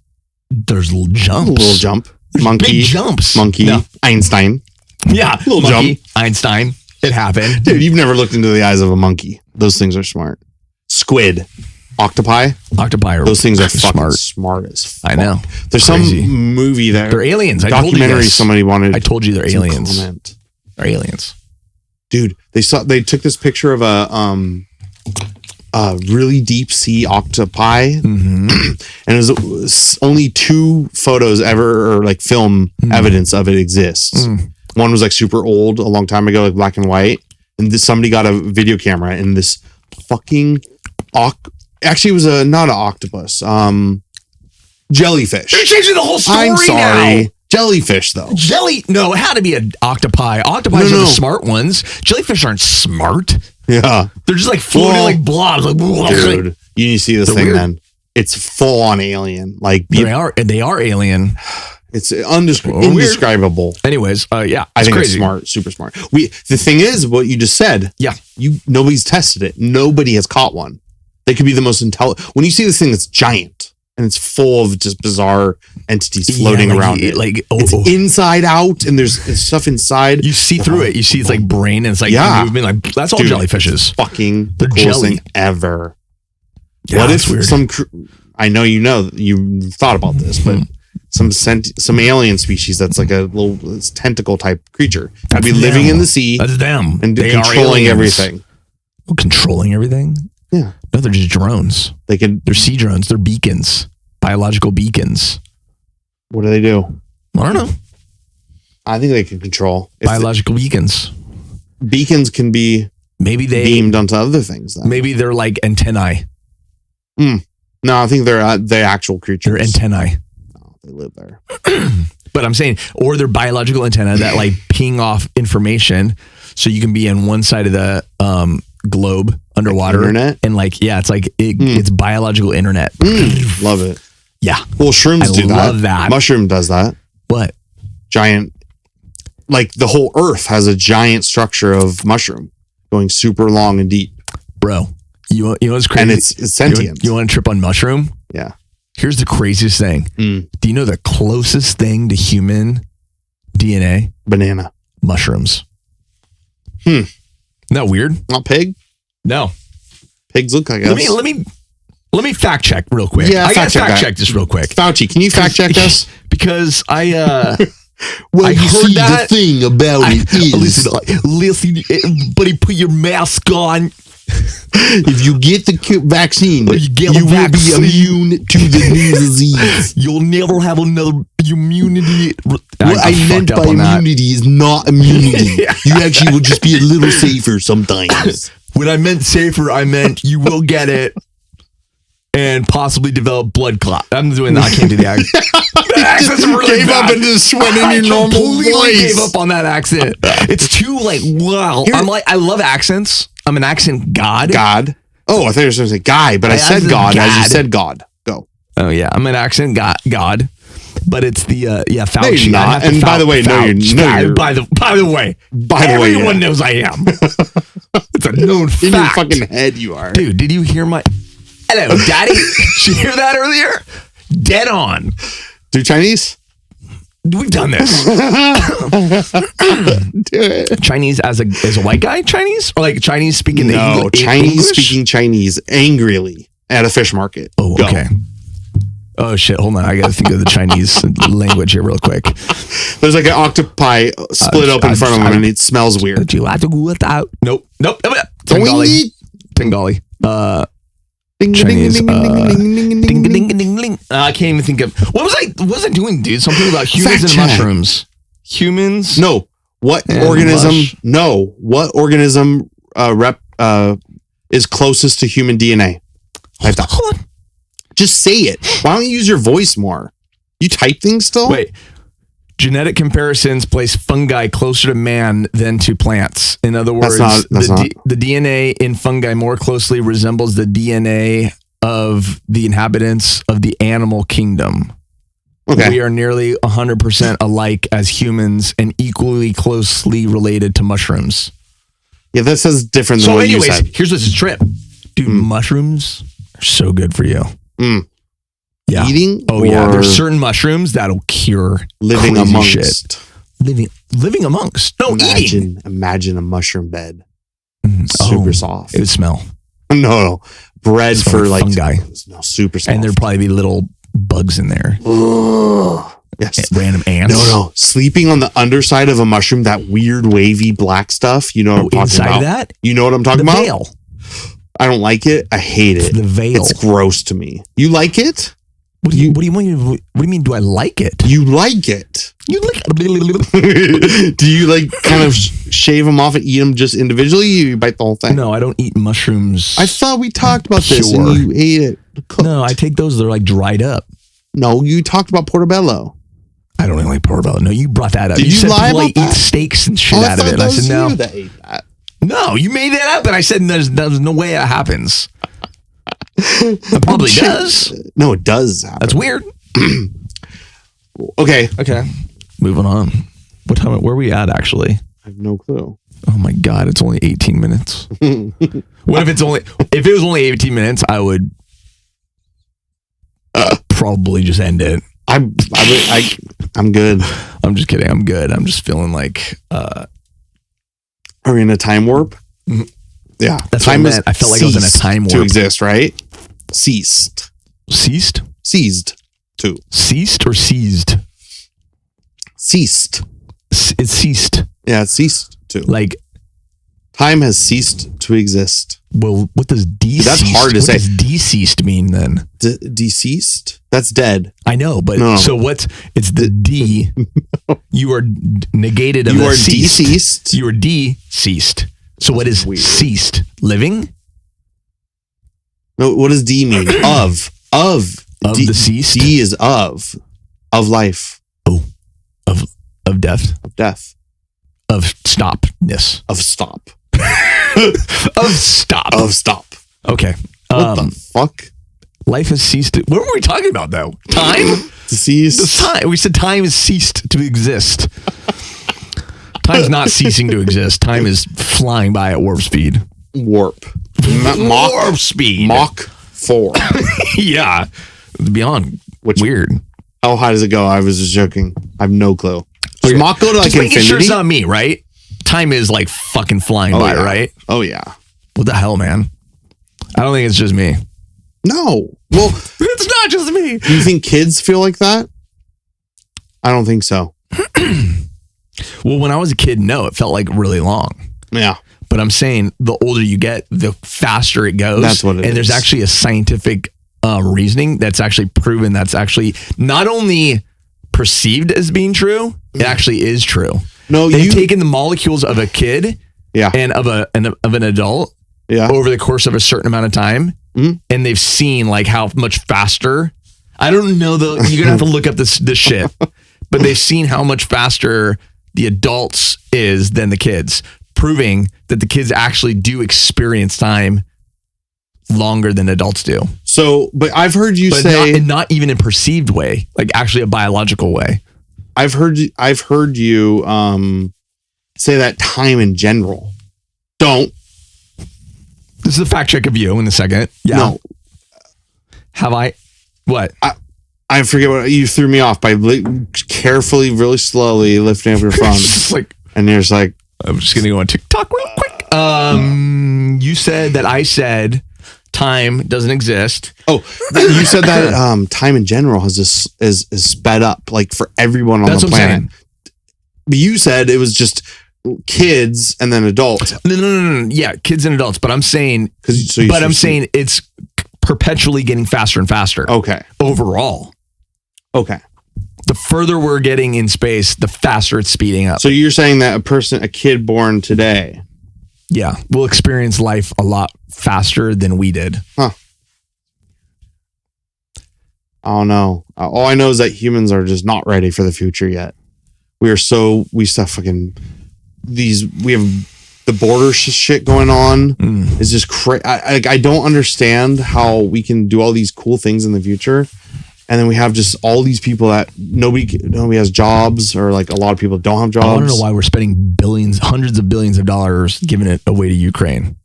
There's little jumps. A little jump. Monkey. Big jumps. Monkey. No. Einstein. Yeah. Little monkey, jump. Einstein. It happened. Dude, you've never looked into the eyes of a monkey. Those things are smart. Squid. Octopi are those things are fucking smart as fuck. I know. There's crazy. Some movie that they're aliens. Documentary somebody wanted. I told you they're aliens. They're aliens. Dude, they took this picture of a really deep sea octopi, and it was only 2 photos ever, or like film evidence of it exists. One was like super old, a long time ago, like black and white, and somebody got a video camera, and this fucking actually it was not an octopus, jellyfish. You're changing the whole story. I'm sorry. Now. Jellyfish, though. No, it had to be an octopi. Octopi are the smart ones. Jellyfish aren't smart. Yeah. They're just like floating like blobs. Like, dude, you need to see this thing, weird. Then. It's full on alien. Like they are alien. It's indescribable. Anyways, yeah. I think crazy. it's smart, super smart. The thing is, what you just said. Yeah. Nobody's tested it. Nobody has caught one. They could be the most intelligent. When you see this thing that's giant and it's full of just bizarre entities floating around it. Like it's inside out, and there's stuff inside. You see through it. You see it's like brain, and it's like movement. Like that's all jellyfishes. Fucking the coolest thing ever. Yeah, what if I know you thought about this, but some alien species that's like a little tentacle type creature could be living in the sea. That's them. And controlling everything. Oh, controlling everything? Yeah. No, they're just drones. They're sea drones. They're beacons. Biological beacons. What do they do? I don't know. I think they can control. Biological beacons. Beacons can be beamed onto other things. Then. Maybe they're like antennae. No, I think they're actual creatures. They're antennae. No, they live there. But I'm saying, or they're biological antennae that like ping off information, so you can be on one side of the globe underwater, like internet, and like it's like it's biological internet. Love it. Yeah. Well, shrooms do that. I love that. Mushroom does that. What? Giant. Like the whole Earth has a giant structure of mushroom going super long and deep. Bro, you know what's crazy? And it's sentient. You want to trip on mushroom? Yeah. Here's the craziest thing. Do you know the closest thing to human DNA? Banana. Mushrooms. Isn't that weird? Not pig? No. Pigs look like us. Let me fact check real quick. Yeah, I gotta fact check this real quick. Fauci, can you fact check us? Because well, I you heard see, that. the thing about it is... Listen, buddy, put your mask on. If you get the vaccine, will be immune to the new disease. You'll never have another immunity. What I meant by immunity is not immunity. You actually will just be a little safer sometimes. When I meant safer, I meant you will get it and possibly develop blood clot. I'm doing that. I can't do the accent. The accent's really gave bad. up and just went in your normal voice. Gave up on that accent. It's too like wow. I love accents. I'm an accent god. God. Oh, I thought you were supposed to say guy, but I said God as you said God. Go. Oh yeah, I'm an accent god. But it's the Fauci. No, you're not. And by the way, by the way, everyone knows I am. It's a known fact. In your fucking head, you are. Dude, did you hear my? Hello, Daddy. Did you hear that earlier? Dead on. Do Chinese? We've done this. Do it. Chinese as a white guy? Chinese or like Chinese speaking? No, Chinese speaking Chinese angrily at a fish market. Oh, okay. Oh shit! Hold on, I gotta think of the Chinese language here real quick. There's like an octopi split open in front of him, and it smells weird. Did you have to go out? Nope. Bengali. Chinese. I can't even think of what was I doing, dude? Something about humans and mushrooms. Humans? No. What organism? No. What organism is closest to human DNA? Hold on. Just say it. Why don't you use your voice more? You type things still? Wait. Genetic comparisons place fungi closer to man than to plants. In other words, the DNA in fungi more closely resembles the DNA of the inhabitants of the animal kingdom. Okay. We are nearly 100% alike as humans and equally closely related to mushrooms. Yeah, that says different than what you said. Here's what's a trip. Dude, mushrooms are so good for you. Yeah. Eating? Oh, yeah. There's certain mushrooms that'll cure living amongst shit. Living amongst. No, eating. Imagine a mushroom bed. Super soft. It would smell. No. Bread for like fungi. No, super soft. And there'd probably be little bugs in there. Yes. Random ants. No. Sleeping on the underside of a mushroom, that weird wavy black stuff. You know what I'm talking about? That? You know what I'm talking about? Veil. I don't like it. I hate it. The veil. It's gross to me. You like it? What do you mean? Do I like it? You like it? You like? Do you like kind of shave them off and eat them just individually? Or you bite the whole thing? No, I don't eat mushrooms. I thought we talked about this Sure. and you ate it. Cooked. No, I take those. They're like dried up. No, you talked about portobello. I don't really like portobello. No, you brought that up. Did you said lie people about eat that? steaks and shit Oh, out of it. thought And I that said was no. you that ate that. No, you made that up, and I said there's no way it happens. It probably does. No, it does happen. That's weird. Okay. Okay, moving on. What time? Where are we at? Actually, I have no clue. oh my god, it's only 18 minutes. What if if it was only 18 minutes? I would probably just end it. I'm good. I'm just kidding. I'm good. I'm just feeling like Are we in a time warp? Mhm. Yeah. That's what I meant. I felt like I was in a ceased time to warp. exist, right? Ceased. Ceased, To. ceased, or seized. Ceased. It ceased. Yeah, it ceased to. Like, Time has ceased to exist. well, what does deceased? That's hard to what say. does deceased mean then? Deceased? That's dead. I know, but No. so it's the D. You are negated of You the are ceased. deceased. You are deceased. So what is weird. ceased? Living? No, what does D mean? Of. Of deceased? D is of life, Of death? of death, Of stopness? of stop, Of stop. of stop. Okay. What the fuck? Life has ceased. What were we talking about though? Time? Deceased. The time. We said time has ceased to exist. Time's not ceasing to exist. Time is flying by at warp speed. Warp. Mach. Warp speed. Mach 4. Yeah. Beyond weird. How high does it go? I was just joking. I have no clue. Does Okay. Mach go to like Just making infinity? sure it's not me, right? Time is like fucking flying by, yeah. right? Oh yeah. What the hell, man? I don't think it's just me. No. Well, It's not just me. do you think kids feel like that? I don't think so. Well, when I was a kid, no, it felt like really long. Yeah. But I'm saying the older you get, the faster it goes. That's what it and there's is. actually a scientific reasoning that's actually proven that's actually not only perceived as being true, it actually is true. No, They've taken the molecules of a kid Yeah. and of an adult Yeah. over the course of a certain amount of time, Mhm. and they've seen like how much faster. I don't know though. You're gonna have to look up this shit, but they've seen how much faster the adults is than the kids, proving that the kids actually do experience time longer than adults do. So, but I've heard you But say not even in perceived way, like actually a biological way. I've heard you say that time in general. Don't. This is a fact check of you in a second. Yeah. No. Have I? What? I forget what you threw me off by carefully, really slowly lifting up your phone, Just like, and you're just like, I'm just gonna go on TikTok real quick. You said that I said time doesn't exist. oh, you said that time in general is sped up, like for everyone on That's the what I'm planet. But you said it was just kids and then adults. No. Yeah, kids and adults. But I'm saying, I'm saying it's perpetually getting faster and faster. Okay. Overall, Okay. the further we're getting in space, the faster it's speeding up. So you're saying that a kid born today. Yeah, we'll experience life a lot faster than we did. Huh. I don't know. All I know is that humans are just not ready for the future yet. We have the border shit going on. It's just crazy. I don't understand how we can do all these cool things in the future. And then we have just all these people that nobody has jobs, or like a lot of people don't have jobs. I want to know why we're spending hundreds of billions of dollars giving it away to Ukraine.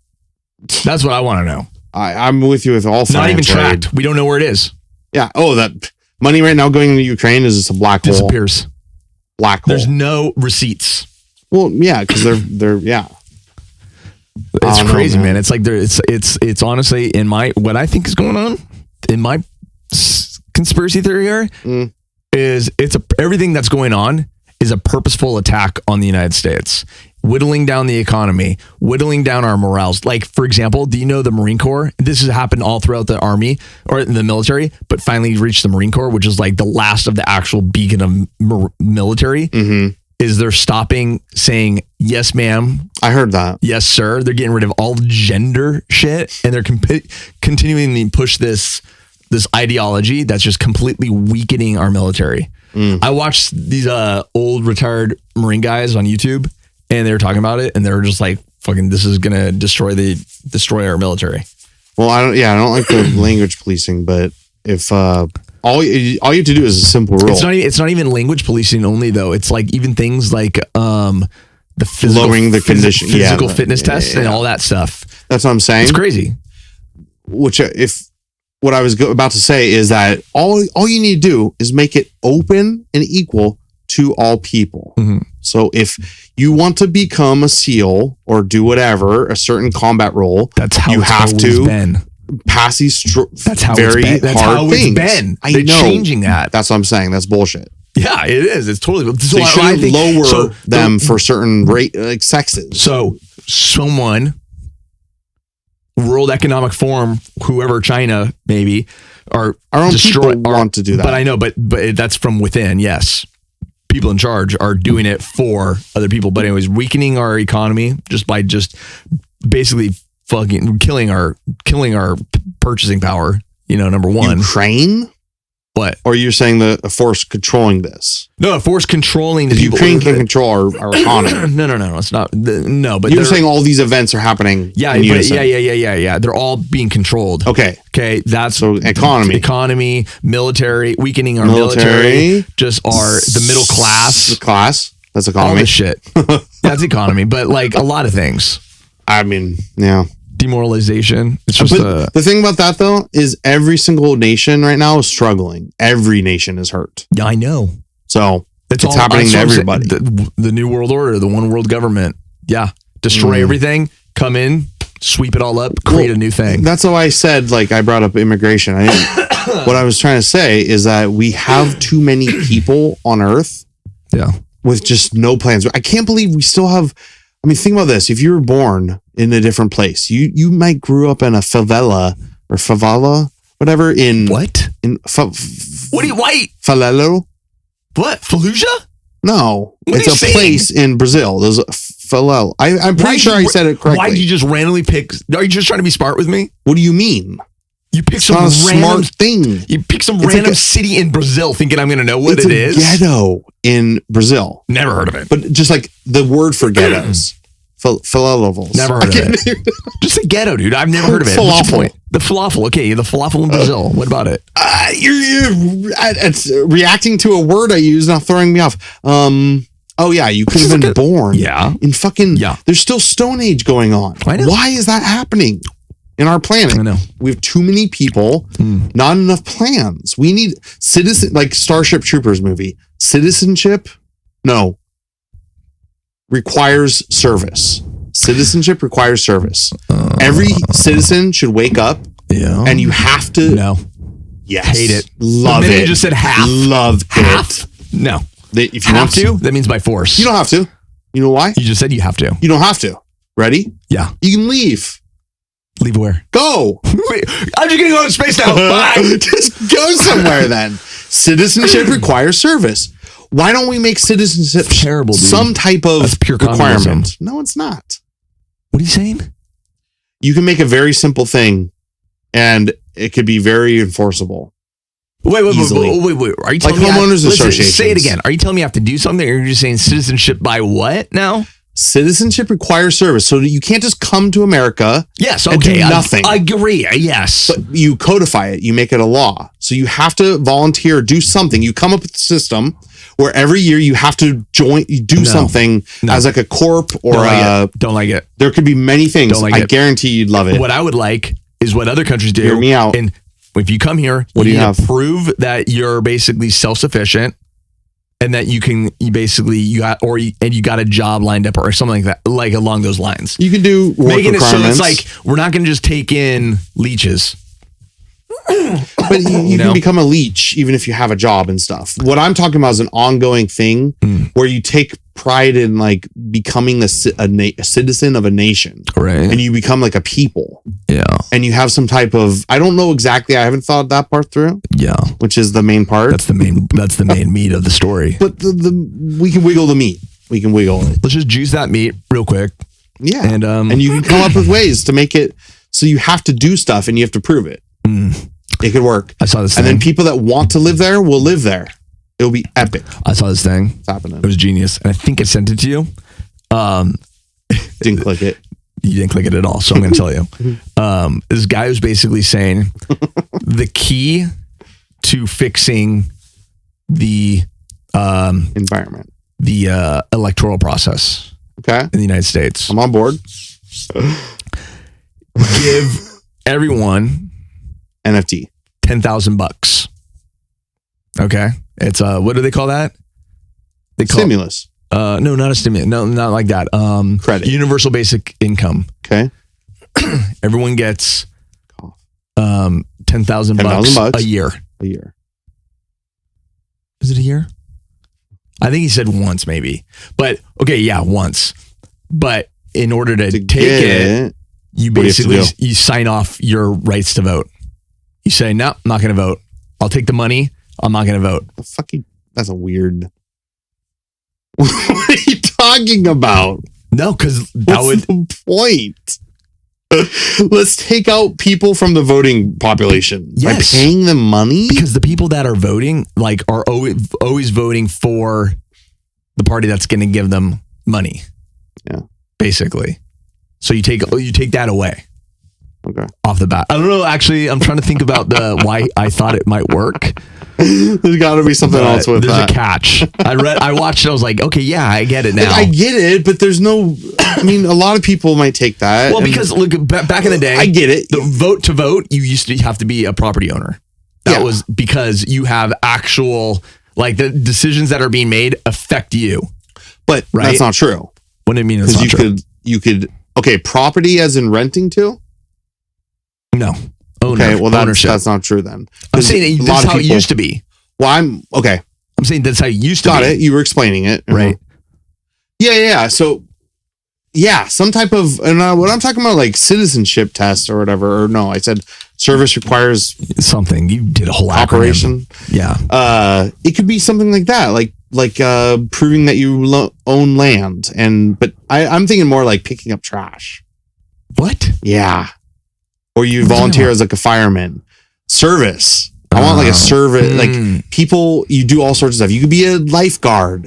That's what I want to know. I'm with you with all Not even finance aid. tracked. We don't know where it is. Yeah. Oh, that money right now going into Ukraine is just a black hole. Disappears. Black hole. There's no receipts. Well, yeah, because they're yeah. It's don't know, crazy, man. man. It's like it's honestly in what I think is going on in my conspiracy theory here is everything that's going on is a purposeful attack on the United States. whittling down the economy, whittling down our morals. Like, for example, do you know the Marine Corps? This has happened all throughout the army or the military, but finally reached the Marine Corps, which is like the last of the actual beacon of military. Is they're stopping saying, yes, ma'am. I heard that. Yes, sir. They're getting rid of all gender shit, and they're continuing to push this ideology that's just completely weakening our military. I watched these old retired Marine guys on YouTube, and they were talking about it, and they were just like, "Fucking, this is gonna destroy our military." Well, I don't like the language policing, but if all you have to do is a simple rule. It's not even language policing only though. It's like even things like the lowering the condition, physical fitness tests and all that stuff. That's what I'm saying. It's crazy. What I was about to say is that all you need to do is make it open and equal to all people. So if you want to become a SEAL or do whatever, a certain combat role, that's how you have to been. Pass these that's how very that's hard how things. It's been. I They're know. changing that. That's what I'm saying. That's bullshit. Yeah, it is. It's totally. So you shouldn't lower them for certain sexes. So someone, World Economic Forum, whoever, China maybe, or our own people want to do that. But I know, but that's from within. Yes, people in charge are doing it for other people. But anyways, weakening our economy just by basically fucking killing our purchasing power. Number one. Ukraine. What? Or you're saying the force controlling this? No, a force controlling the people. Ukraine can control our economy. No, it's not. But you're saying all these events are happening. Yeah, yeah. They're all being controlled. Okay. That's so economy, military, weakening our military, just the middle class. That's economy. All this shit. That's economy, but like a lot of things. I mean, yeah. Demoralization. It's just the thing about that though is every single nation right now is struggling. Every nation is hurt. Yeah, I know. So it's happening to everybody. The new world order, the one world government. Yeah, destroy everything. Come in, sweep it all up, create a new thing. That's why I said, like, I brought up immigration. What I was trying to say is that we have too many people on Earth. Yeah, with just no plans. I can't believe we still have. I mean, think about this. If you were born in a different place, you might grew up in a favela, whatever. In what? What are you white? Favelo? What? Fallujah? No, it's a place in Brazil. There's a favela. I'm pretty sure I said it correctly. Why did you just randomly pick? Are you just trying to be smart with me? What do you mean? You pick some random smart thing. You pick some random city in Brazil, thinking I'm going to know what it is. Ghetto in Brazil. Never heard of it. But just like the word for ghettos, falafels. Never heard of it. Just say ghetto, dude. I've never heard of it. Falafel. What's your point? The falafel. Okay, the falafel in Brazil. What about it? It's reacting to a word I use, not throwing me off. Oh yeah, you could have been born. Yeah. In fucking. Yeah. There's still Stone Age going on. I know. Why is that happening? In our planet, I know. We have too many people, not enough plans. We need like Starship Troopers movie. Citizenship, no, requires service. Citizenship requires service. Every citizen should wake up, and you have to. No, yes, hate it. Love it. You just said half. Love half. It. No, if you have to, that means by force. You don't have to. You know why? You just said you have to. You don't have to. Ready? Yeah. You can leave. Leave where? Go. Wait, I'm just gonna go to space now. Bye. Just go somewhere then. Citizenship requires service. Why don't we make citizenship terrible, dude. Some type of pure requirement? Communism. No, it's not. What are you saying? You can make a very simple thing, and it could be very enforceable. Wait. Are you telling me homeowners associations? Say it again. Are you telling me I have to do something, or are you just saying citizenship by what now? Citizenship requires service, so that you can't just come to America. Yes, okay, and do nothing. I agree. Yes, but you codify it. You make it a law. So you have to volunteer, do something. You come up with a system where every year you have to do something as like a corp or don't like it. There could be many things. I guarantee you'd love it. What I would like is what other countries do. Hear me out. And if you come here, what do you have? Prove that you're basically self-sufficient. And that you got a job lined up or something like that, like along those lines. You can do work making requirements. It so it's like we're not going to just take in leeches. But you can become a leech even if you have a job and stuff. What I'm talking about is an ongoing thing where you take pride in like becoming a citizen of a nation, right? And you become like a people, yeah. And you have some type of, I don't know exactly. I haven't thought that part through. Yeah, which is the main part. That's the main meat of the story. But we can wiggle the meat. We can wiggle it. Let's just juice that meat real quick. Yeah, and you can come up with ways to make it so you have to do stuff and you have to prove it. It could work. I saw this and thing. then people that want to live there will live there. It'll be epic. I saw this thing. It's happening. It was genius. And I think I sent it to you. Didn't click it. You didn't click it at all. So I'm going to tell you. This guy was basically saying the key to fixing the environment, the electoral process in the United States. I'm on board. Give everyone NFT $10,000. Okay. It's what do they call that? They call stimulus. No, not a stimulus. No, not like that. Credit. Universal basic income. Okay. Everyone gets $10,000 a year. A year. Is it a year? I think he said once, maybe. But okay, yeah, once. But in order to take it, you basically you sign off your rights to vote. You say, no, I'm not going to vote. I'll take the money. I'm not going to vote. The fucking, that's a weird. What are you talking about? No, because that would the point. Let's take out people from the voting population by paying them money. Because the people that are voting, like, are always voting for the party that's going to give them money. Yeah, basically. So you take that away. Okay. Off the bat. I don't know. Actually, I'm trying to think about why I thought it might work. There's got to be something else with there's that. There's a catch. I watched it. I was like, okay, yeah, I get it now. Like, I get it, but there's no. I mean, a lot of people might take that. Well, because look, back in the day, I get it. The vote to vote, you used to have to be a property owner. That was because you have actual, like, the decisions that are being made affect you. But that's not true. What do you mean? It's not true? You could. Okay, property as in renting to. No. Okay, well that's not true then. I'm saying that's how it used to be. Well, I'm saying that's how it used to be. Got it. You were explaining it. Right. Yeah. So, yeah, some type of, and what I'm talking about, like citizenship test or whatever, or no, I said service requires something. You did a whole operation. Acronym. Yeah. It could be something like that, like proving that you own land. But I'm thinking more like picking up trash. What? Yeah. Or you volunteer as like a fireman. Service. I want like a service. Like people, you do all sorts of stuff. You could be a lifeguard.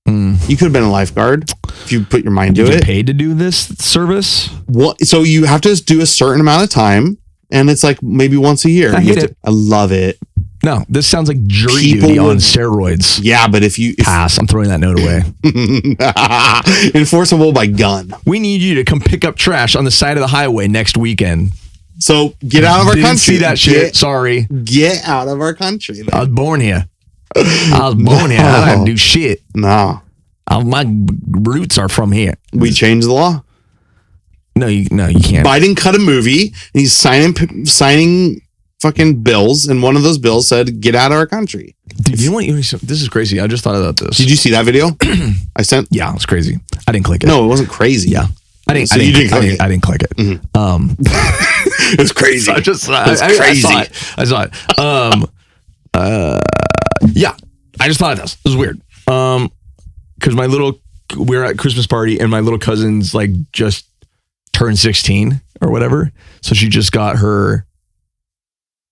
You could have been a lifeguard if you put your mind to it. You get paid to do this service? What? So you have to do a certain amount of time, and it's like maybe once a year. I hate it. I love it. No, this sounds like jury duty on steroids. Yeah, but if pass, I'm throwing that note away. Enforceable by gun. We need you to come pick up trash on the side of the highway next weekend. So get out of our country. See that shit? Sorry. Get out of our country. I was born here. I don't have to do shit. No. My roots are from here. We changed the law. No, you can't. Biden cut a movie. And he's signing fucking bills, and one of those bills said, "Get out of our country." Dude, you know what? This is crazy. I just thought about this. Did you see that video I sent? Yeah, it was crazy. I didn't click it. No, it wasn't crazy. Yeah, I didn't click it. Mm-hmm. It's crazy. I saw it. Yeah, I just thought of this. This was weird. Because we were at Christmas party, and my little cousin's like just turned 16 or whatever, so she just got her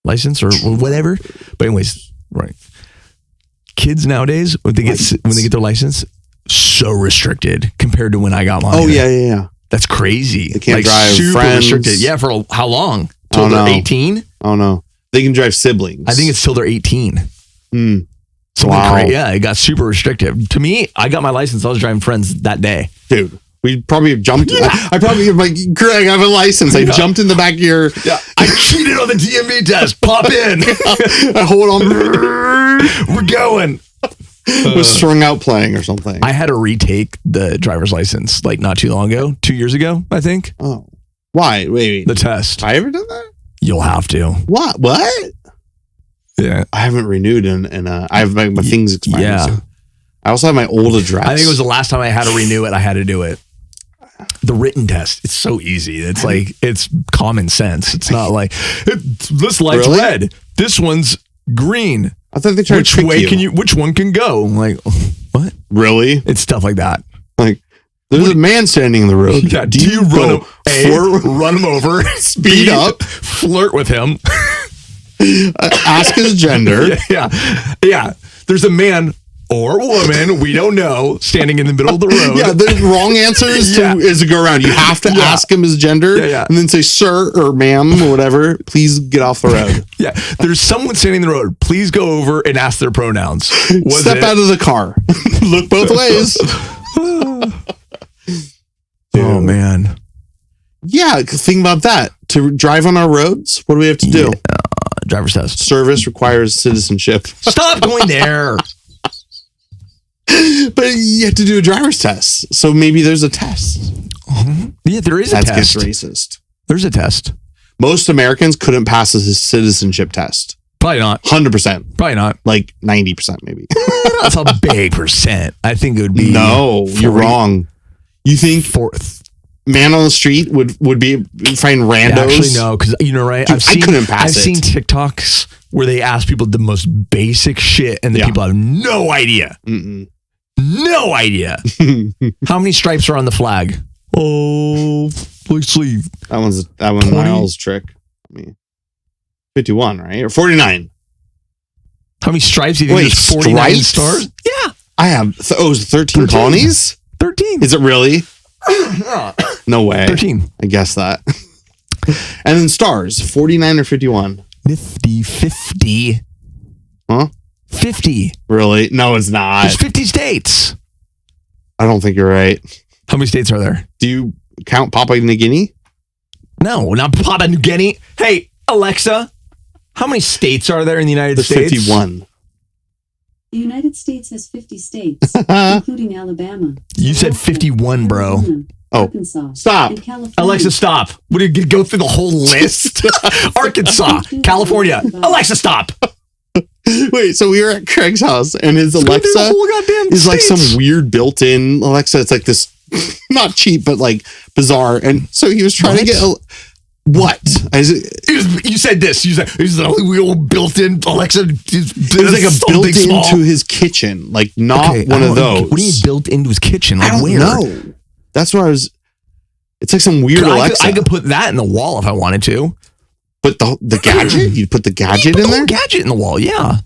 license or whatever. But anyways, right. Kids nowadays, when they get their license, so restricted compared to when I got mine. Oh yeah. That's crazy. They can't drive super friends. restricted. Yeah, for how long? Till they're 18? Oh no. They can drive siblings. I think it's till they're 18. Something crazy. Yeah, it got super restrictive. To me, I got my license. I was driving friends that day. Dude, we probably have jumped. Yeah. I probably like, Greg, I have a license. I jumped in the back of your. Yeah. I cheated on the DMV test. Pop in. I hold on. We're going. Was strung out playing or something. I had to retake the driver's license like not too long ago, 2 years ago, I think. Oh, why? Wait. The test. I ever done that? You'll have to. What? Yeah. I haven't renewed and I have my things expired. Yeah. So. I also have my old address. I think it was the last time I had to renew it. I had to do it. The written test. It's so easy. It's like, it's common sense. It's not like, this light's red. This one's green. I thought they tried Which to trick way you. can you, which one can go? I'm like, what? Really? It's stuff like that. Like, there's a man standing in the road. Yeah, do you run run him over, speed up, flirt with him, ask his gender? Yeah. There's a man or woman, we don't know, standing in the middle of the road. Yeah, the wrong answer is to go around. You have to ask him his gender and then say, sir or ma'am or whatever, please get off the road. Yeah, there's someone standing in the road. Please go over and ask their pronouns. Step out of the car. Look both ways. Oh, man. Yeah, think about that. To drive on our roads, what do we have to do? Driver's test. Service requires citizenship. Stop going there. But you have to do a driver's test. So maybe there's a test. Yeah, there is a test. That gets racist. There's a test. Most Americans couldn't pass a citizenship test. Probably not. 100%. Probably not. Like 90% maybe. That's a big percent. I think it would be. No, you're wrong. You think fourth man on the street would find randos? Actually, no, because you know, right? Dude, I couldn't pass it. I've seen TikToks where they ask people the most basic shit, and the people have no idea. No idea. How many stripes are on the flag? Oh, let's see. That one's Niall's trick. I mean, 51, right? Or 49. How many stripes do you think there's 49 stars? Yeah. I have 13 colonies? 13. Is it really? No way. 13. I guess that. And then stars, 49 or 51? 50. Huh? 50. Really? No, it's not. There's 50 states. I don't think you're right. How many states are there? Do you count Papua New Guinea? No, not Papua New Guinea. Hey, Alexa, how many states are there in the United States? 51. The United States has 50 states, including Alabama. You said 51, bro. Arkansas. Stop. And California. Alexa, stop. What are you going to go through the whole list? Arkansas, California. Alexa, stop. Wait, so we were at Craig's house and his Alexa is like some weird built-in Alexa. It's like this, not cheap, but like bizarre. And so he was trying to get what? You said this. You said it's the only real built-in Alexa. It was like a built into his kitchen, like not one of those. What do you mean built into his kitchen? Like I don't know. That's what I was. It's like some weird Alexa. I could put that in the wall if I wanted to. But the gadget? You'd put the gadget in there? Gadget in the wall, yeah.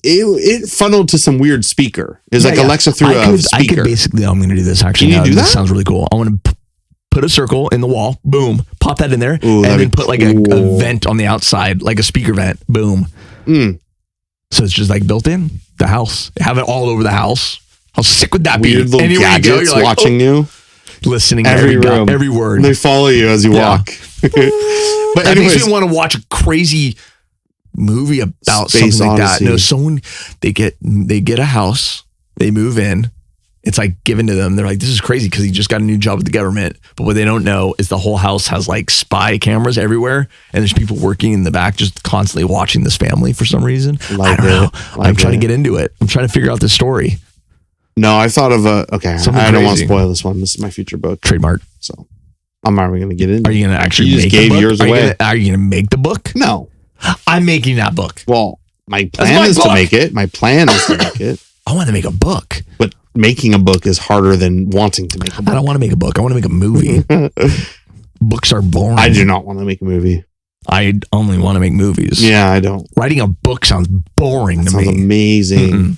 It funneled to some weird speaker. It was like Alexa through a speaker. I could basically, I'm going to do this actually. Can you do that? This sounds really cool. I want to put a circle in the wall, boom, pop that in there, Ooh, and then put like a vent on the outside, like a speaker vent, boom. So it's just like built in the house. Have it all over the house. How sick would that be? Weird little gadgets like, watching you. Listening every room, every word. And they follow you as you walk. But that makes me want to watch a crazy movie about Space something Odyssey. like that. No, they get a house, they move in. It's like given to them. They're like, this is crazy because he just got a new job with the government. But what they don't know is the whole house has like spy cameras everywhere, and there's people working in the back just constantly watching this family for some reason. I don't know. I'm trying to get into it. I'm trying to figure out this story. No, I thought of I don't want to spoil this one. This is my future book. Trademark. So I'm not even going to get into it. Are you going to actually make the book? yours away. Are you going to make the book? No. I'm making that book. Well, my plan is to make it. My plan is to make it. I want to make a book. But making a book is harder than wanting to make a book. I don't want to make a book. I want to make a movie. Books are boring. I do not want to make a movie. I only want to make movies. Yeah, I don't. Writing a book sounds boring to me. Sounds amazing.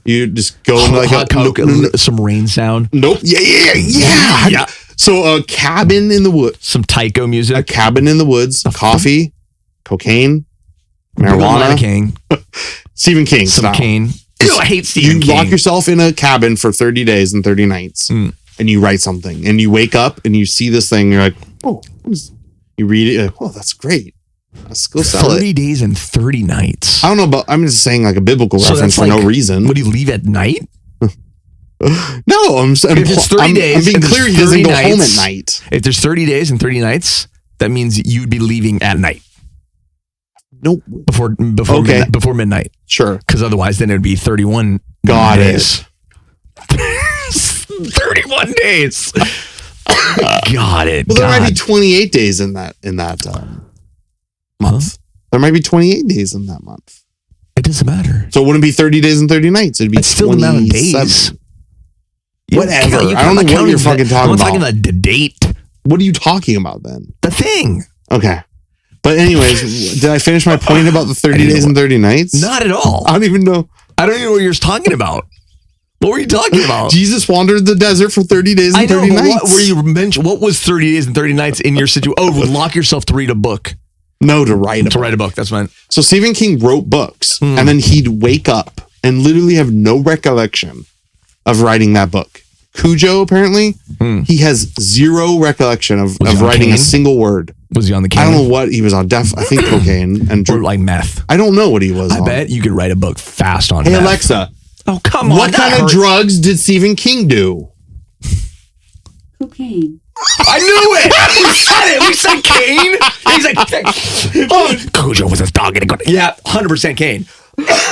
You just go into like hot Coke, some rain sound. Nope. Yeah. So a cabin in the woods. Some taiko music. A cabin in the woods. Coffee. Cocaine. Marijuana. King. Stephen King. Some cane. Ew, I hate Stephen King. You lock yourself in a cabin for 30 days and 30 nights. And you write something. And you wake up and you see this thing. You're like, oh, you read it. You're like, oh, that's great. Let's go sell 30 days and 30 nights. I don't know, but I'm just saying like a biblical reference for no reason. Would he leave at night? No, I'm if it's 30 days, I'm being clear, he doesn't go home at night. If there's 30 days and 30 nights, that means you'd be leaving at night. No. before Okay. before midnight. Sure. Because otherwise, then it would be 31 Got days. 31 days. Got it. Well, there might be God. 28 days in that month. There might be 28 days in that month. It doesn't matter. So it wouldn't be 30 days and 30 nights. It'd be It's still the amount of 27. days. Whatever. You I don't know I'm not what you're counting fucking talking I'm about. talking about the date. What are you talking about then? The thing. Okay. But anyways, did I finish my point about the 30 days and 30 nights? Not at all. I don't even know. I don't even know what you're talking about. What were you talking about? Jesus wandered the desert for 30 days and 30 nights. What were you mentioned? What was 30 days and 30 nights in your situation? Oh, lock yourself to read a book. No, to write To write a book. That's mine. So Stephen King wrote books and then he'd wake up and literally have no recollection of writing that book. Cujo, apparently, he has zero recollection of he on writing a cane? single word. Was he on the I cane? don't know what he was on. I think cocaine and Or like meth. I don't know what he was I on. bet you could write a book fast on Hey, meth. Alexa, Oh, come on. what that kind of hurts. drugs did Stephen King do? Cocaine. I knew it. We said it. We said Kane. He's like, oh, Cujo was a dog. Yeah, 100% Kane.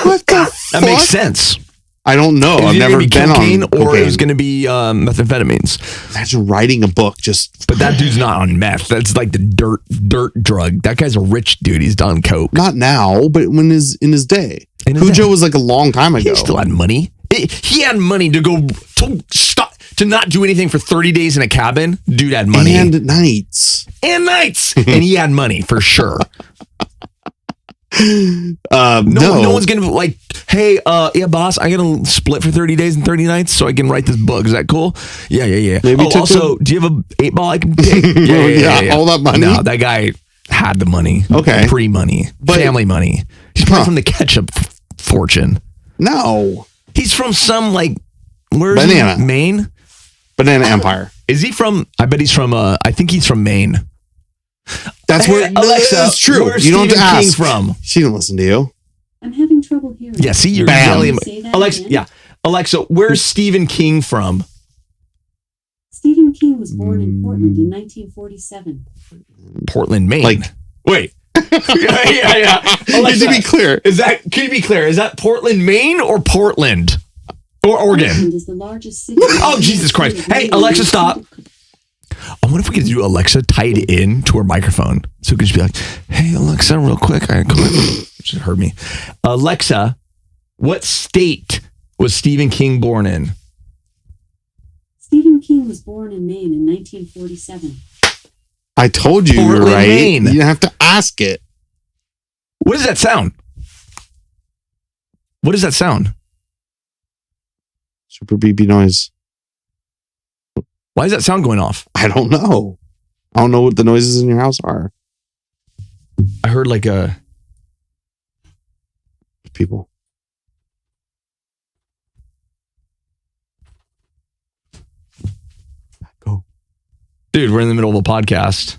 What the That fuck? makes sense. I don't know. It was I've either never gonna be been cocaine on or cocaine. it was going to be methamphetamines. Imagine writing a book just But that dude's not on meth. That's like the dirt drug. That guy's a rich dude. He's done coke. not now, but when in his day. In his Cujo day. was like a long time ago. He still had money. He had money to go to stop to not do anything for 30 days in a cabin. Dude had money and nights. and nights, and he had money for sure. No one's gonna be like, hey, yeah, boss, I gotta split for 30 days and 30 nights so I can write this book. Is that cool? Yeah. Maybe took also, do you have a 8 ball I can take? Yeah. All that money? No, that guy had the money. Okay. Pre-money. But- family money. He's probably from the ketchup fortune. No. He's from some like, where's Banana. he? Maine? Banana Empire. Is he from, I bet he's from, I think he's from Maine. That's Hey, where Alexa, That's true. where's You don't have to Stephen King ask. from? She didn't listen to you. I'm having trouble hearing. Yeah, see, you're Bam. yelling. Say that Alexa, again? yeah. Alexa, where's Stephen King from? Stephen King was born in Portland in 1947. Portland, Maine. Like- wait. yeah. Alexa, to be clear. can you be clear? Is that Portland, Maine or Portland? Or Oregon? Portland is the largest city. Oh, Jesus Christ. Hey, Alexa, stop. I wonder if we could do Alexa tied in to her microphone. So it could just be like, hey, Alexa, real quick. She heard me. Alexa, what state was Stephen King born in? Stephen King was born in Maine in 1947. I told you you're Portland, right. Maine. You didn't have to ask it. What does that sound? What does that sound? Super beepy noise. Why is that sound going off? I don't know. I don't know what the noises in your house are. I heard like a... People. Go. Dude, we're in the middle of a podcast.